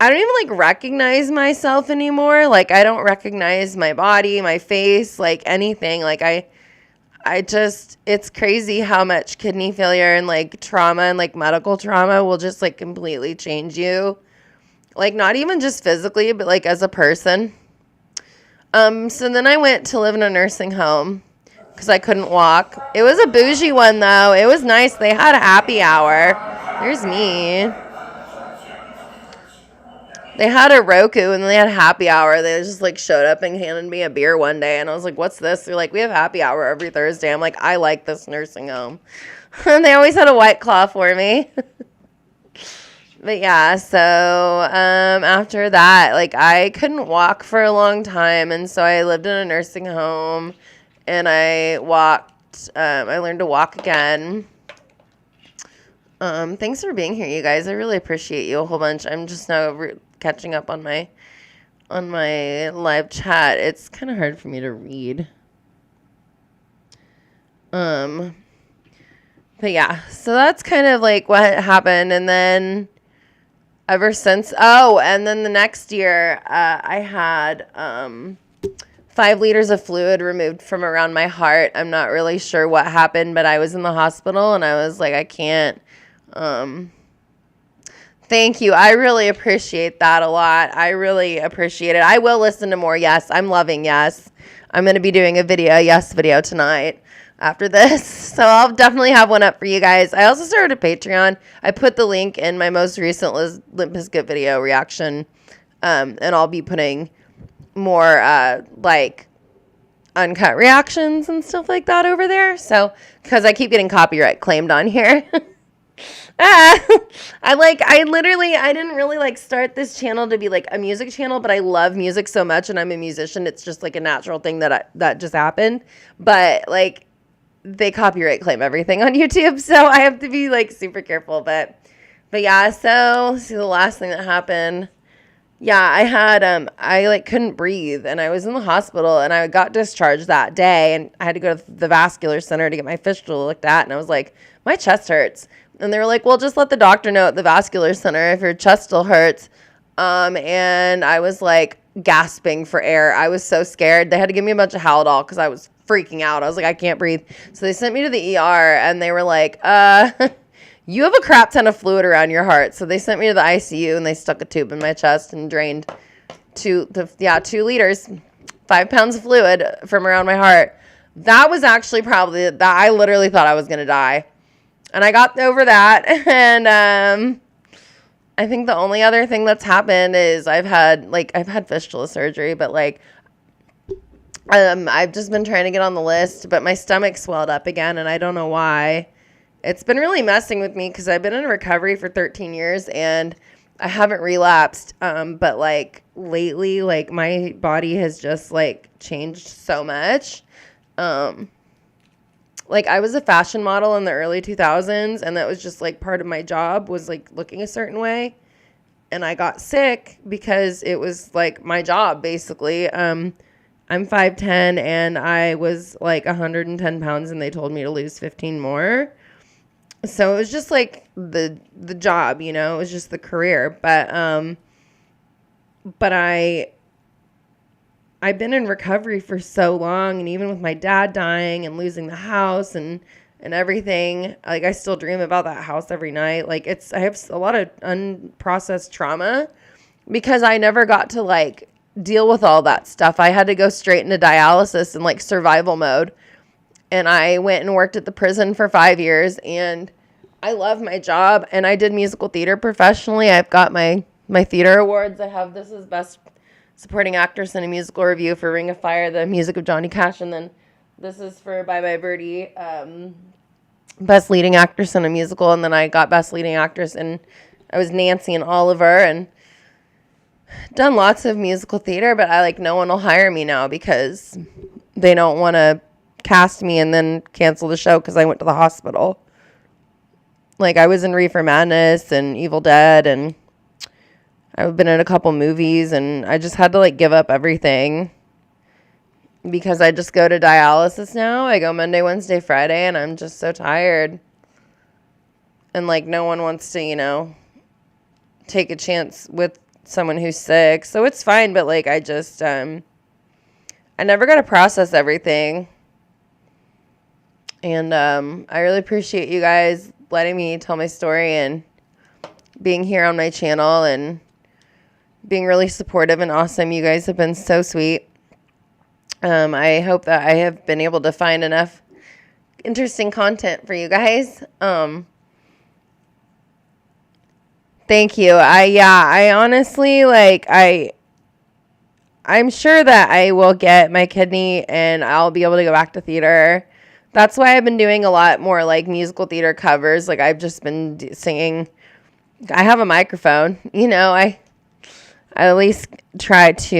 even like recognize myself anymore. Like I don't recognize my body, my face, like anything. Like it's crazy how much kidney failure and like trauma and like medical trauma will just like completely change you. Like not even just physically, but like as a person. So then I went to live in a nursing home, because I couldn't walk. It was a bougie one, though. It was nice. They had a happy hour. There's me. They had a Roku, and they had happy hour. They just, like, showed up and handed me a beer one day. And I was like, what's this? They're like, we have happy hour every Thursday. I'm like, I like this nursing home. And they always had a White Claw for me. But, yeah, so after that, like, I couldn't walk for a long time. And so I lived in a nursing home. And I walked, I learned to walk again. Thanks for being here, you guys. I really appreciate you a whole bunch. I'm just now catching up on my live chat. It's kind of hard for me to read. But yeah, so that's kind of like what happened. And then ever since, and then the next year, I had, 5 liters of fluid removed from around my heart. I'm not really sure what happened, but I was in the hospital and I was like, I can't. Thank you. I really appreciate that a lot. I really appreciate it. I will listen to more. Yes, I'm loving yes. I'm going to be doing a yes video tonight after this. So I'll definitely have one up for you guys. I also started a Patreon. I put the link in my most recent Limp Bizkit video reaction. And I'll be putting more like uncut reactions and stuff like that over there. So, because I keep getting copyright claimed on here. I didn't really like start this channel to be like a music channel, but I love music so much and I'm a musician. It's just like a natural thing that just happened. But like they copyright claim everything on YouTube, so I have to be like super careful. But yeah, so let's see the last thing that happened. Yeah, I had I like couldn't breathe and I was in the hospital and I got discharged that day and I had to go to the vascular center to get my fistula looked at, and I was like, my chest hurts. And they were like, well, just let the doctor know at the vascular center if your chest still hurts. And I was like gasping for air. I was so scared. They had to give me a bunch of Haldol because I was freaking out. I was like, I can't breathe. So they sent me to the ER and they were like, you have a crap ton of fluid around your heart. So they sent me to the ICU and they stuck a tube in my chest and drained 2 liters, 5 pounds of fluid from around my heart. That was actually probably that. I literally thought I was going to die. And I got over that. And I think the only other thing that's happened is I've had fistula surgery, but like I've just been trying to get on the list, but my stomach swelled up again and I don't know why. It's been really messing with me because I've been in recovery for 13 years and I haven't relapsed. But like lately, like my body has just like changed so much. Like I was a fashion model in the early 2000s and that was just like part of my job was like looking a certain way. And I got sick because it was like my job basically. I'm 5'10" and I was like 110 pounds and they told me to lose 15 more. So it was just like the job, you know, it was just the career. But I've been in recovery for so long, and even with my dad dying and losing the house and everything, like I still dream about that house every night. Like I have a lot of unprocessed trauma because I never got to like deal with all that stuff. I had to go straight into dialysis and like survival mode. And I went and worked at the prison for 5 years and I love my job and I did musical theater professionally. I've got my theater awards. I have this is best supporting actress in a musical review for Ring of Fire, the music of Johnny Cash, and then this is for Bye Bye Birdie, best leading actress in a musical, and then I got best leading actress and I was Nancy in Oliver and done lots of musical theater, but I like no one will hire me now because they don't want to cast me and then cancel the show because I went to the hospital. Like I was in Reefer Madness and Evil Dead and I've been in a couple movies and I just had to like give up everything because I just go to dialysis now. I go Monday, Wednesday, Friday, and I'm just so tired. And like no one wants to, you know, take a chance with someone who's sick. So it's fine, but like I just I never got to process everything. And I really appreciate you guys letting me tell my story and being here on my channel and being really supportive and awesome. You guys have been so sweet. I hope that I have been able to find enough interesting content for you guys. Thank you. I honestly, like, I'm sure that I will get my kidney and I'll be able to go back to theater. That's why I've been doing a lot more, like, musical theater covers. Like, I've just been singing. I have a microphone, you know, I at least try to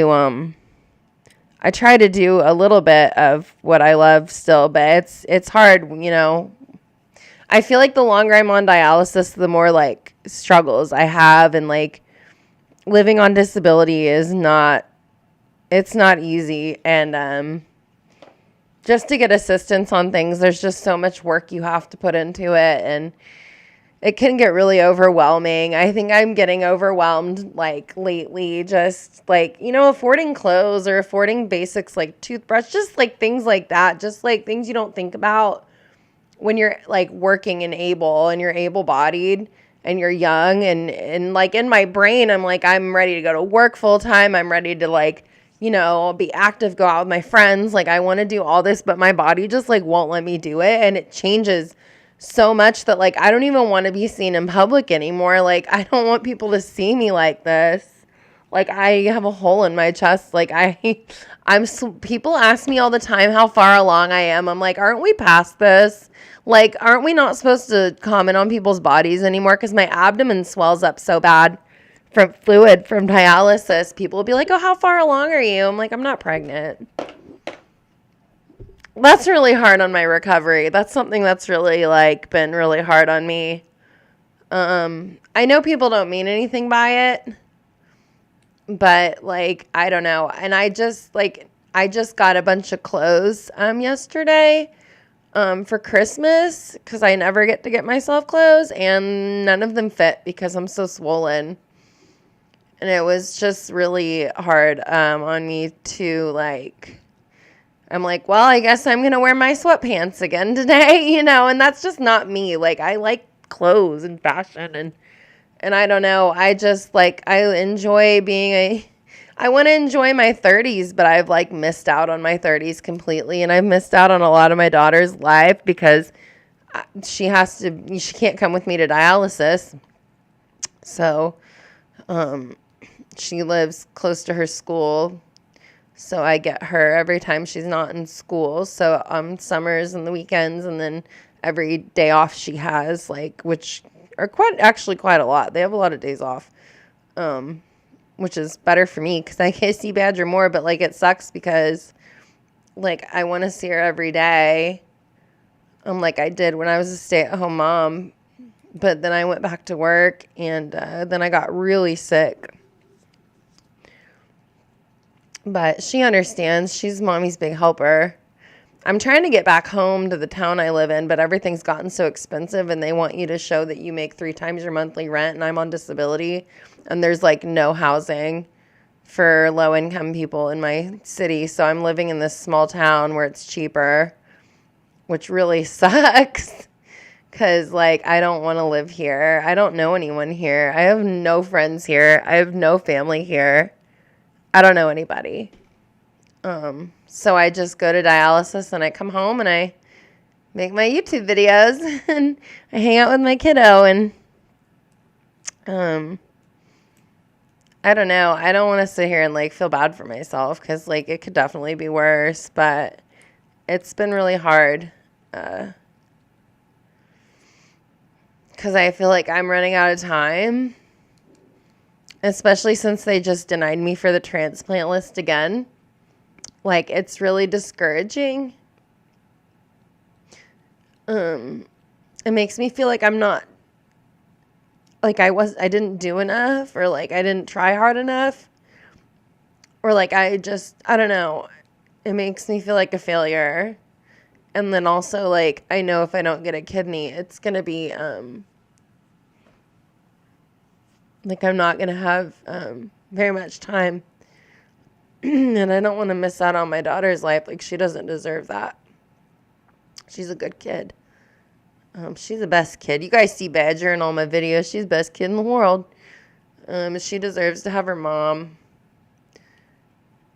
do a little bit of what I love still, but it's hard, you know. I feel like the longer I'm on dialysis, the more like struggles I have, and like living on disability it's not easy, and just to get assistance on things, there's just so much work you have to put into it, and it can get really overwhelming. I think I'm getting overwhelmed, like, lately, just, like, you know, affording clothes or affording basics like toothbrush, just, like, things like that, just, like, things you don't think about when you're, like, working and able, and you're able-bodied, and you're young, and, like, in my brain, I'm, like, I'm ready to go to work full-time, I'm ready to, like, you know, be active, go out with my friends, like, I want to do all this, but my body just, like, won't let me do it, and it changes so much that, like, I don't even want to be seen in public anymore. Like, I don't want people to see me like this. Like, I have a hole in my chest. Like, people ask me all the time how far along I am. I'm like, aren't we past this? Like, aren't we not supposed to comment on people's bodies anymore? Because my abdomen swells up so bad from fluid from dialysis. People will be like, oh, how far along are you? I'm like, I'm not pregnant. That's really hard on my recovery. That's something that's really, like, been really hard on me. I know people don't mean anything by it. But, like, I don't know. And I just got a bunch of clothes yesterday for Christmas because I never get to get myself clothes. And none of them fit because I'm so swollen. And it was just really hard on me to, like, I'm like, well, I guess I'm going to wear my sweatpants again today, and that's just not me. Like, I like clothes and fashion and I don't know. I just, like, I enjoy I want to enjoy my 30s, but I've, like, missed out on my 30s completely. And I've missed out on a lot of my daughter's life because she can't come with me to dialysis. So, she lives close to her school. So I get her every time she's not in school. So, summers and the weekends and then every day off she has, like, which are quite a lot. They have a lot of days off, which is better for me because I can see Badger more. But, like, it sucks because, like, I want to see her every day, like I did when I was a stay-at-home mom. But then I went back to work, and then I got really sick. But she understands. She's mommy's big helper. I'm trying to get back home to the town I live in, but everything's gotten so expensive, and they want you to show that you make 3 times your monthly rent, and I'm on disability, and there's, like, no housing for low-income people in my city, so I'm living in this small town where it's cheaper, which really sucks, because, like, I don't want to live here. I don't know anyone here. I have no friends here. I have no family here. I don't know anybody. So I just go to dialysis and I come home and I make my YouTube videos and I hang out with my kiddo and, I don't know. I don't want to sit here and, like, feel bad for myself because, like, it could definitely be worse, but it's been really hard, because I feel like I'm running out of time, especially since they just denied me for the transplant list again. Like, it's really discouraging. It makes me feel like I'm not, like, I didn't do enough, or, like, I didn't try hard enough, or, like, I don't know. It makes me feel like a failure. And then also, like, I know if I don't get a kidney, it's going to be, like, I'm not going to have very much time. And I don't want to miss out on my daughter's life. Like, she doesn't deserve that. She's a good kid. She's the best kid. You guys see Badger in all my videos. She's the best kid in the world. She deserves to have her mom.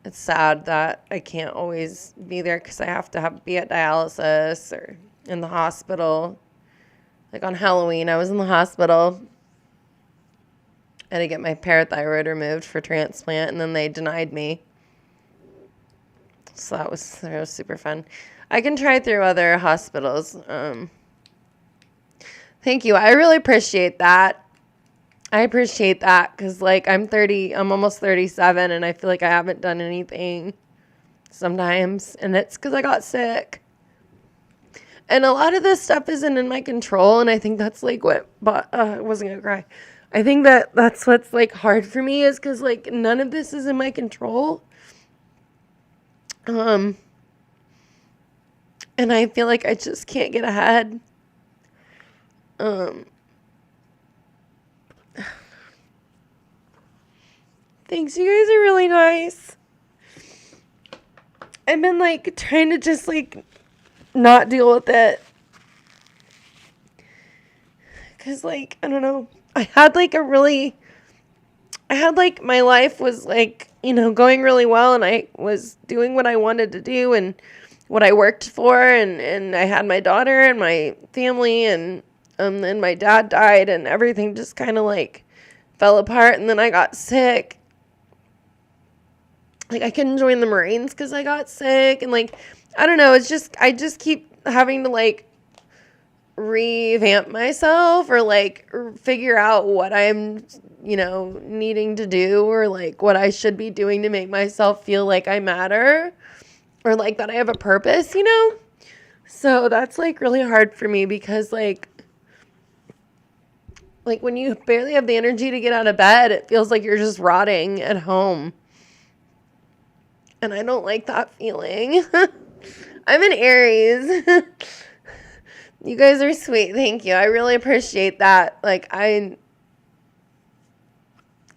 It's sad that I can't always be there because I have to be at dialysis or in the hospital. Like, on Halloween, I was in the hospital. I had to get my parathyroid removed for transplant, and then they denied me. So that was super fun. I can try through other hospitals. Thank you. I really appreciate that. I appreciate that because, like, I'm almost 37, and I feel like I haven't done anything sometimes, and it's because I got sick. And a lot of this stuff isn't in my control, and I think that's, like, I wasn't going to cry. I think that's what's, like, hard for me is because, like, none of this is in my control. And I feel like I just can't get ahead. Thanks, you guys are really nice. I've been, like, trying to just, like, not deal with it. Because, like, I don't know. I had, like, my life was, like, going really well, and I was doing what I wanted to do and what I worked for, and I had my daughter and my family, and then my dad died, and everything just kind of, like, fell apart, and then I got sick, like, I couldn't join the Marines because I got sick. And, like, I don't know. It's just, I just keep having to, like, revamp myself or, like, figure out what I'm, needing to do or, like, what I should be doing to make myself feel like I matter or, like, that I have a purpose, So that's, like, really hard for me because, like, when you barely have the energy to get out of bed, it feels like you're just rotting at home. And I don't like that feeling. I'm an Aries. You guys are sweet. Thank you. I really appreciate that. Like, I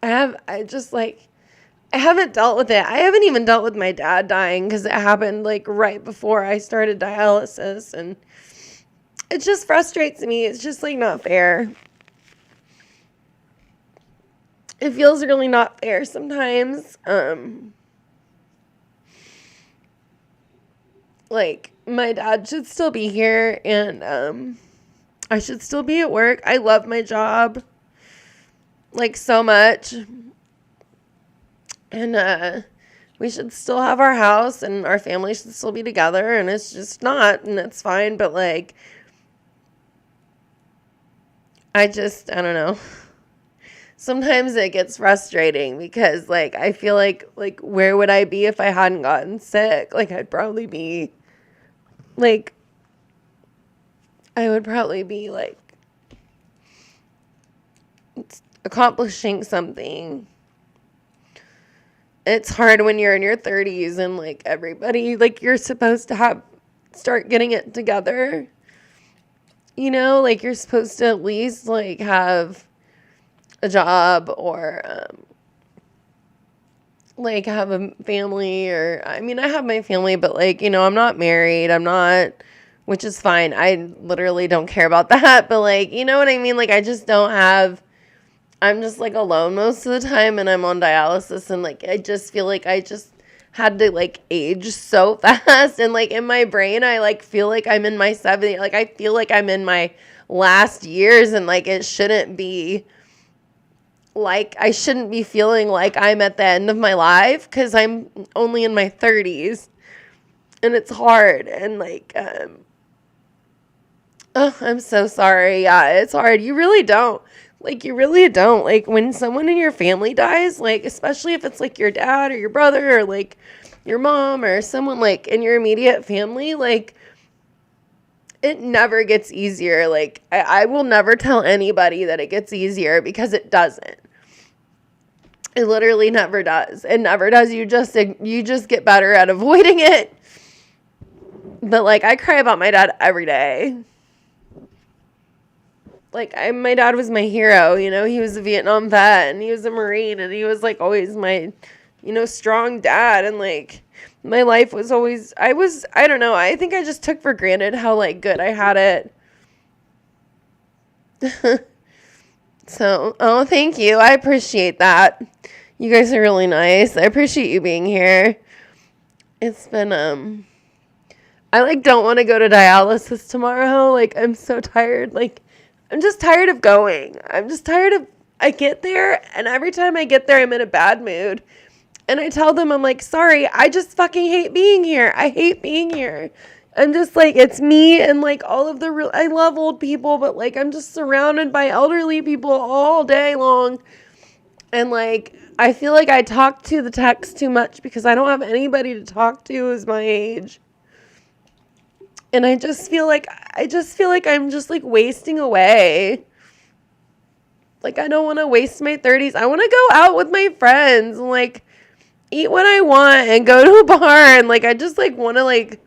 haven't dealt with it. I haven't even dealt with my dad dying because it happened, like, right before I started dialysis. And it just frustrates me. It's just, like, not fair. It feels really not fair sometimes. Like, my dad should still be here, and I should still be at work. I love my job, like, so much. And we should still have our house, and our family should still be together, and it's just not, and it's fine, but, like, I don't know. Sometimes it gets frustrating because, like, I feel like, where would I be if I hadn't gotten sick? Like, I'd probably be, like, accomplishing something. It's hard when you're in your 30s and, like, everybody, like, you're supposed to start getting it together. Like, you're supposed to at least, like, have a job or, like, have a family or, I mean, I have my family, but, like, I'm not married. Which is fine. I literally don't care about that, but, like, you know what I mean? Like, I'm just, like, alone most of the time, and I'm on dialysis, and, like, I just feel like I just had to, like, age so fast, and, like, in my brain, I, like, feel like I'm in my 70s. Like, I feel like I'm in my last years, and, like, it shouldn't be. Like, I shouldn't be feeling like I'm at the end of my life because I'm only in my 30s, and it's hard, and, like, I'm so sorry. Yeah, it's hard. You really don't. Like, when someone in your family dies, like, especially if it's, like, your dad or your brother or, like, your mom or someone, like, in your immediate family, like, it never gets easier. Like, I will never tell anybody that it gets easier because it doesn't. It literally never does. It never does. You just get better at avoiding it. But, like, I cry about my dad every day. Like, my dad was my hero, he was a Vietnam vet, and he was a Marine, and he was, like, always my, strong dad, and, like, my life was always, I don't know, I think I just took for granted how, like, good I had it. So, oh, thank you, I appreciate that. You guys are really nice. I appreciate you being here. It's been, I, like, don't want to go to dialysis tomorrow, like, I'm so tired, like, I'm just tired of going. I'm just tired of, I get there, and every time I get there, I'm in a bad mood. And I tell them, I'm like, sorry, I just fucking hate being here. I hate being here. I'm just, like, it's me and, like, all of I love old people, but, like, I'm just surrounded by elderly people all day long. And, like, I feel like I talk to the text too much because I don't have anybody to talk to who's my age. And I just feel like I'm just, like, wasting away. Like, I don't want to waste my 30s. I want to go out with my friends and, like, eat what I want and go to a bar. And, like, I just, like, want to, like,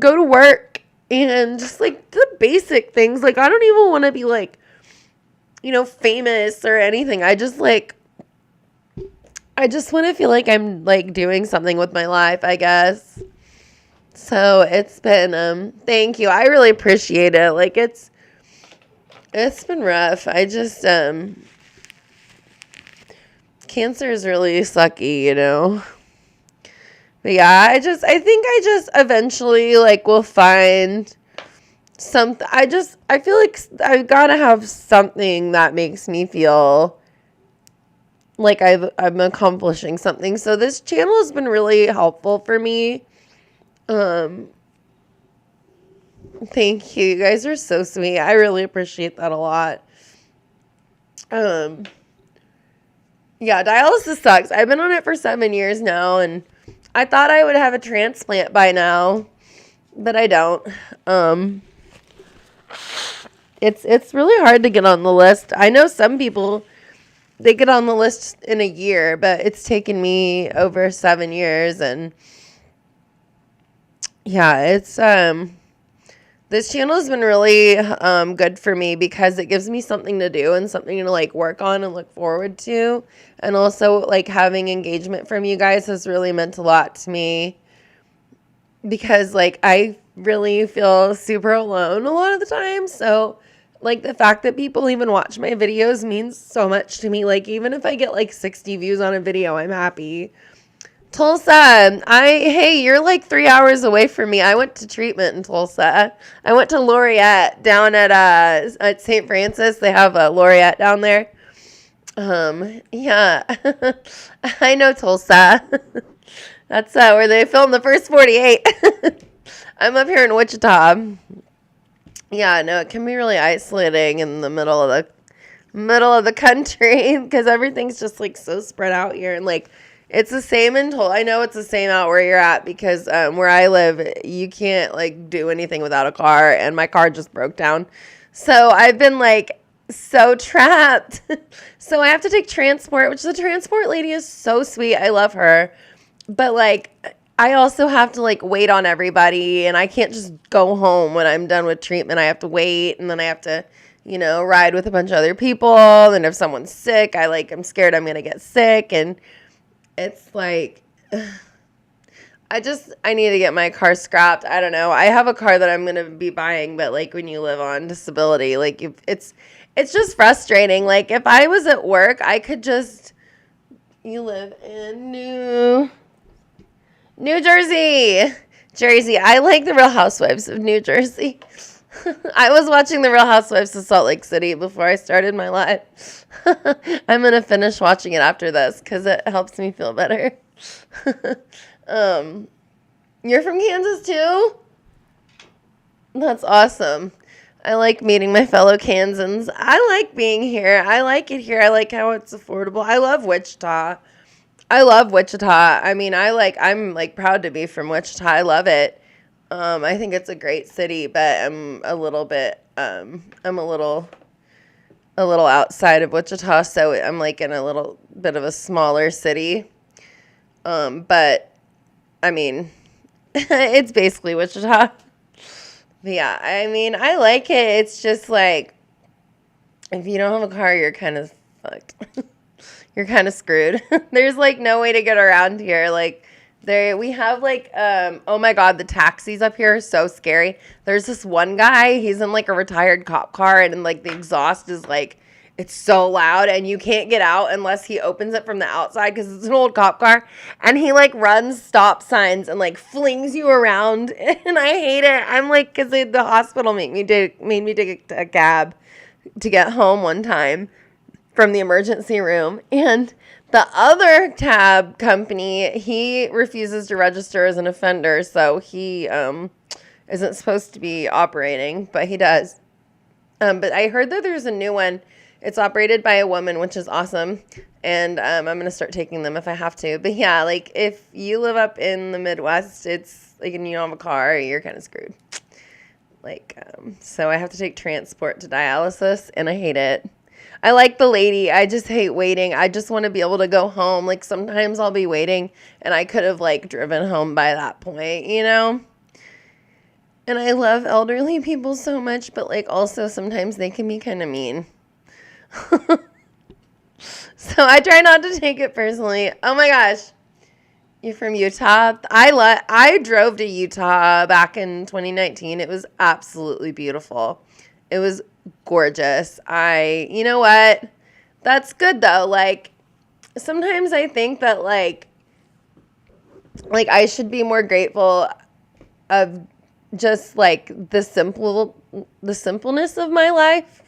go to work and just, like, the basic things. Like, I don't even want to be, like, famous or anything. I just want to feel like I'm, like, doing something with my life, I guess. So it's been, thank you. I really appreciate it. Like, it's been rough. I just, cancer is really sucky, But yeah, I think I just eventually, like, will find something. I feel like I've got to have something that makes me feel like I'm accomplishing something. So this channel has been really helpful for me. Thank you. You guys are so sweet. I really appreciate that a lot. Yeah, dialysis sucks. I've been on it for 7 years now, and I thought I would have a transplant by now, but I don't. It's really hard to get on the list. I know some people, they get on the list in a year, but it's taken me over 7 years, and yeah, it's this channel has been really good for me because it gives me something to do and something to like work on and look forward to. And also like having engagement from you guys has really meant a lot to me because like I really feel super alone a lot of the time. So like the fact that people even watch my videos means so much to me. Like even if I get like 60 views on a video, I'm happy. Tulsa, hey, you're like 3 hours away from me. I went to treatment in Tulsa. I went to Laureate down at St. Francis. They have a Laureate down there. Yeah, I know Tulsa. That's where they filmed the first 48. I'm up here in Wichita. Yeah, no, it can be really isolating in the middle of the country because everything's just like so spread out here and like. It's the same I know it's the same out where you're at because where I live, you can't like do anything without a car, and my car just broke down. So I've been like so trapped. So I have to take transport, which the transport lady is so sweet. I love her. But like I also have to like wait on everybody, and I can't just go home when I'm done with treatment. I have to wait, and then I have to, ride with a bunch of other people. And if someone's sick, I'm scared I'm going to get sick, and it's like, I need to get my car scrapped. I don't know. I have a car that I'm going to be buying, but like when you live on disability, like it's just frustrating. Like if I was at work, I could you live in New Jersey. I like the Real Housewives of New Jersey. I was watching the Real Housewives of Salt Lake City before I started my life. I'm going to finish watching it after this because it helps me feel better. You're from Kansas too? That's awesome. I like meeting my fellow Kansans. I like being here. I like it here. I like how it's affordable. I love Wichita. I mean, I'm like proud to be from Wichita. I love it. I think it's a great city, but I'm a little outside of Wichita, so I'm like in a little bit of a smaller city. But I mean, it's basically Wichita. But yeah, I mean, I like it. It's just like, if you don't have a car, you're kind of fucked. You're kind of screwed. There's like no way to get around here. Like, we have like, oh my God, the taxis up here are so scary. There's this one guy, he's in like a retired cop car, and like the exhaust is like, it's so loud, and you can't get out unless he opens it from the outside because it's an old cop car. And he like runs stop signs and like flings you around, and I hate it. I'm like, because the hospital made me take a cab to get home one time from the emergency room, and the other cab company, he refuses to register as an offender, so he isn't supposed to be operating, but he does. But I heard that there's a new one. It's operated by a woman, which is awesome, and I'm going to start taking them if I have to. But yeah, like if you live up in the Midwest, it's like, and you don't have a car, you're kind of screwed. Like, so I have to take transport to dialysis, and I hate it. I like the lady. I just hate waiting. I just want to be able to go home. Like sometimes I'll be waiting and I could have like driven home by that point, And I love elderly people so much, but like also sometimes they can be kind of mean. So I try not to take it personally. Oh my gosh. You're from Utah? I drove to Utah back in 2019. It was absolutely beautiful. It was gorgeous. You know what? That's good though. Like sometimes I think that like I should be more grateful of just like the simpleness of my life.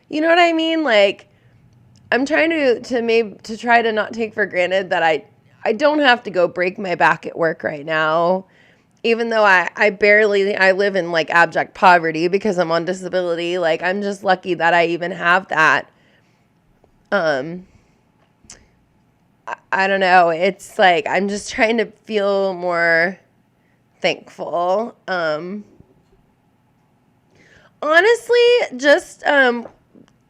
You know what I mean? Like I'm trying to try to not take for granted that I don't have to go break my back at work right now. Even though I live in like abject poverty because I'm on disability. Like, I'm just lucky that I even have that. I don't know. It's like, I'm just trying to feel more thankful. Honestly, just,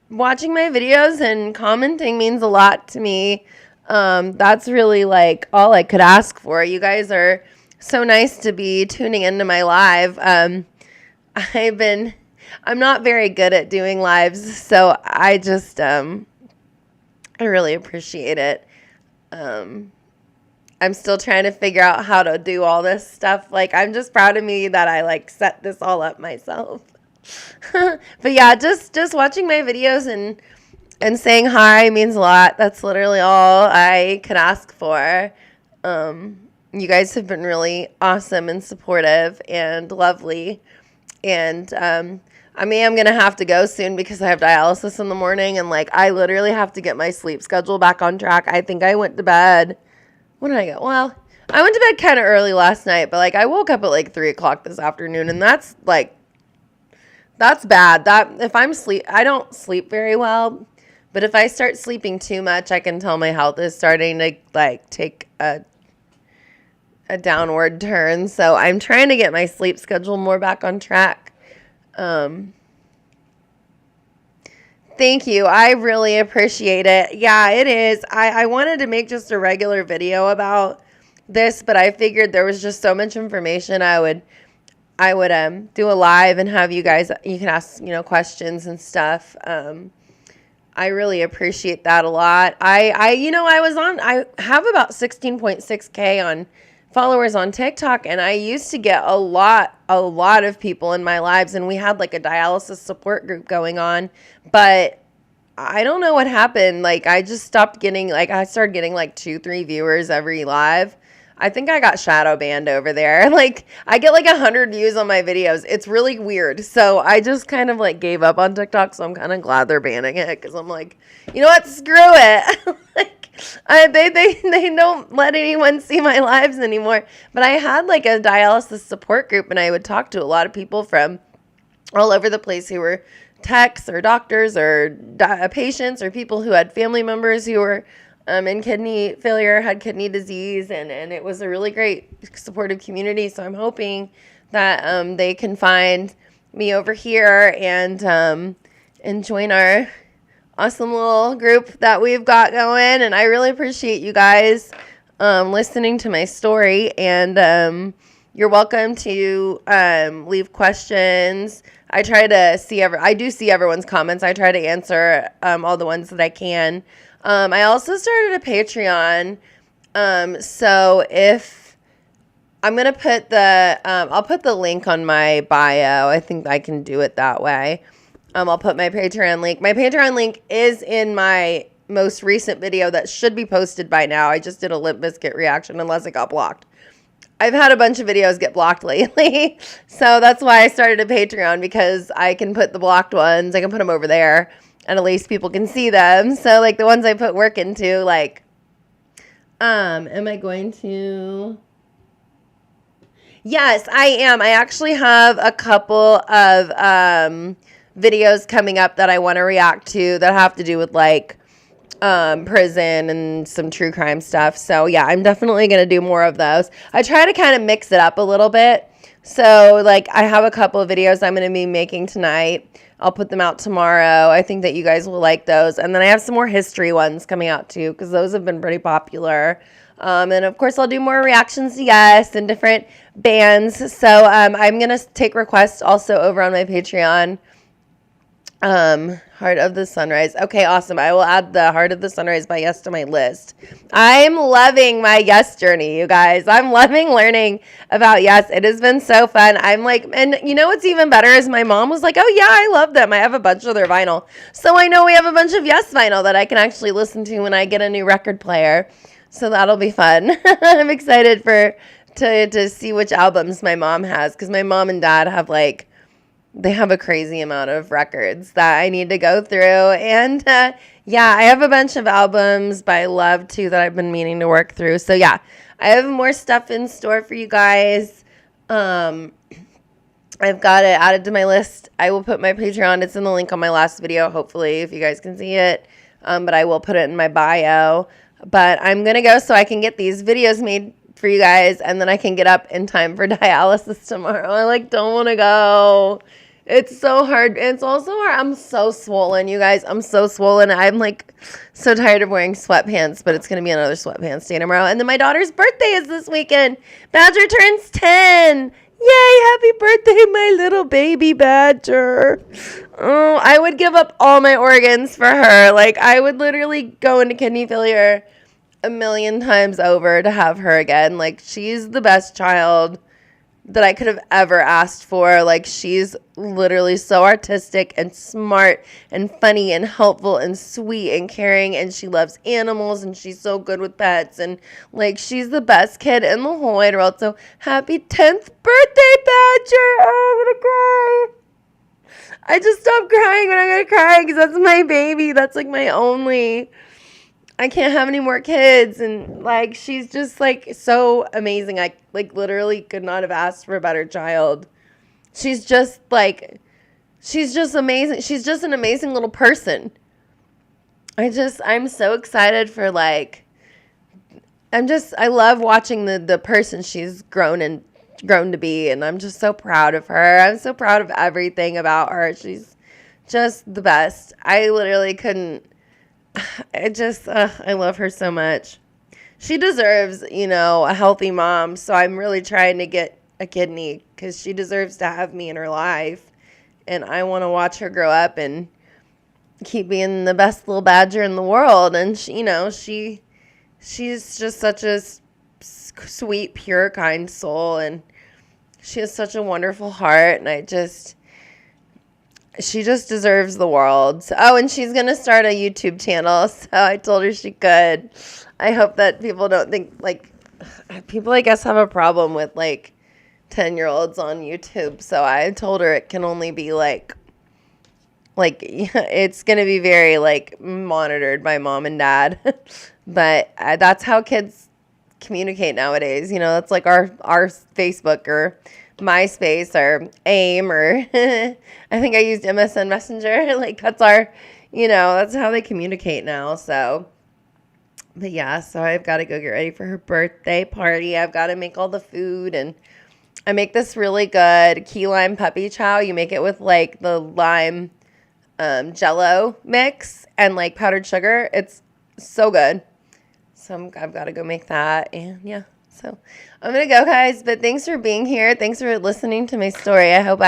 watching my videos and commenting means a lot to me. That's really like all I could ask for. You guys are so nice to be tuning into my live. I'm not very good at doing lives, so I just, I really appreciate it. I'm still trying to figure out how to do all this stuff. Like, I'm just proud of me that I like set this all up myself. But yeah, just watching my videos and saying hi means a lot. That's literally all I could ask for. You guys have been really awesome and supportive and lovely. And I mean, I'm going to have to go soon because I have dialysis in the morning. And like, I literally have to get my sleep schedule back on track. I think I went to bed. When did I go? Well, I went to bed kind of early last night, but like I woke up at like 3 o'clock this afternoon. And that's like, that's bad. That if I don't sleep very well. But if I start sleeping too much, I can tell my health is starting to like take a downward turn. So I'm trying to get my sleep schedule more back on track. Thank you. I really appreciate it. Yeah, it is. I wanted to make just a regular video about this, but I figured there was just so much information. I would do a live and have you guys, you can ask, questions and stuff. I really appreciate that a lot. I have about 16.6K on followers on TikTok, and I used to get a lot of people in my lives, and we had like a dialysis support group going on, but I don't know what happened. Like, I just stopped getting, like, I started getting like 2-3 viewers every live. I think I got shadow banned over there. Like, I get like 100 views on my videos. It's really weird. So I just kind of like gave up on TikTok. So I'm kind of glad they're banning it because I'm like, you know what? Screw it. Like, they don't let anyone see my lives anymore. But I had like a dialysis support group, and I would talk to a lot of people from all over the place who were techs or doctors or patients or people who had family members who were in kidney failure, had kidney disease, and it was a really great supportive community. So I'm hoping that they can find me over here and join our awesome little group that we've got going. And I really appreciate you guys listening to my story. And you're welcome to leave questions. I try to see I do see everyone's comments. I try to answer all the ones that I can. I also started a Patreon. So if I'm going to put I'll put the link on my bio. I think I can do it that way. I'll put my Patreon link. My Patreon link is in my most recent video that should be posted by now. I just did a Limp Bizkit reaction unless it got blocked. I've had a bunch of videos get blocked lately. So that's why I started a Patreon, because I can put the blocked ones. I can put them over there. And at least people can see them. So, like, the ones I put work into, like, am I going to? Yes, I am. I actually have a couple of videos coming up that I want to react to that have to do with, like, prison and some true crime stuff. So, yeah, I'm definitely going to do more of those. I try to kind of mix it up a little bit. So, like, I have a couple of videos I'm going to be making tonight. I'll put them out tomorrow. I think that you guys will like those. And then I have some more history ones coming out too, because those have been pretty popular. And of course, I'll do more reactions to Yes and different bands. So I'm going to take requests also over on my Patreon. Heart of the Sunrise. Okay, awesome. I will add the Heart of the Sunrise by Yes to my list. I'm loving my Yes journey, you guys. I'm loving learning about Yes. It has been so fun. I'm like, and you know what's even better is my mom was like, oh yeah, I love them. I have a bunch of their vinyl. So I know we have a bunch of Yes vinyl that I can actually listen to when I get a new record player. So that'll be fun. I'm excited to see which albums my mom has, because my mom and dad have like they have a crazy amount of records that I need to go through. And yeah, I have a bunch of albums by Love too that I've been meaning to work through. So yeah, I have more stuff in store for you guys. I've got it added to my list. I will put my Patreon. It's in the link on my last video, hopefully, if you guys can see it. But I will put it in my bio. But I'm going to go so I can get these videos made for you guys, and then I can get up in time for dialysis tomorrow. I don't want to go. It's so hard. It's also hard. I'm so swollen, you guys. I'm so swollen. I'm so tired of wearing sweatpants, but it's going to be another sweatpants day tomorrow. And then my daughter's birthday is this weekend. Badger turns 10. Yay, happy birthday, my little baby Badger. Oh, I would give up all my organs for her. I would literally go into kidney failure a million times over to have her again. She's the best child that I could have ever asked for. She's literally so artistic and smart and funny and helpful and sweet and caring, and she loves animals, and she's so good with pets, and she's the best kid in the whole wide world. So happy 10th birthday, Badger. Oh, I'm gonna cry. I just stopped crying when I'm gonna cry because that's my baby. That's my only. I can't have any more kids, and she's just so amazing. I literally could not have asked for a better child. She's just she's just amazing. She's just an amazing little person. I'm so excited for I love watching the person she's grown to be, and I'm just so proud of her. I'm so proud of everything about her. She's just the best. I literally couldn't. I love her so much. She deserves, a healthy mom. So I'm really trying to get a kidney because she deserves to have me in her life. And I want to watch her grow up and keep being the best little Badger in the world. And she's just such a sweet, pure, kind soul. And she has such a wonderful heart. And she just deserves the world. Oh, and she's going to start a YouTube channel, so I told her she could. I hope that people don't think, people, I guess, have a problem with, 10-year-olds on YouTube, so I told her it can only be, it's going to be very, monitored by mom and dad. But that's how kids communicate nowadays. That's, our Facebook or MySpace or AIM, or I think I used MSN Messenger. That's our, that's how they communicate now. So, but yeah, so I've got to go get ready for her birthday party. I've got to make all the food, and I make this really good key lime puppy chow. You make it with the lime Jello mix and powdered sugar. It's so good. So I've got to go make that, and yeah. So I'm going to go, guys, but thanks for being here. Thanks for listening to my story. I hope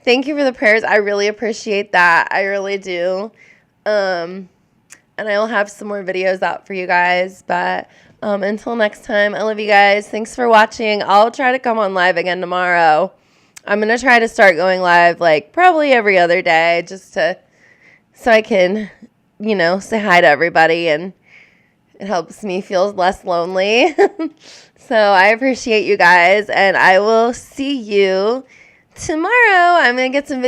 thank you for the prayers. I really appreciate that. I really do. And I will have some more videos out for you guys, but until next time, I love you guys. Thanks for watching. I'll try to come on live again tomorrow. I'm going to try to start going live probably every other day so I can, say hi to everybody, and it helps me feel less lonely. So I appreciate you guys, and I will see you tomorrow. I'm going to get some videos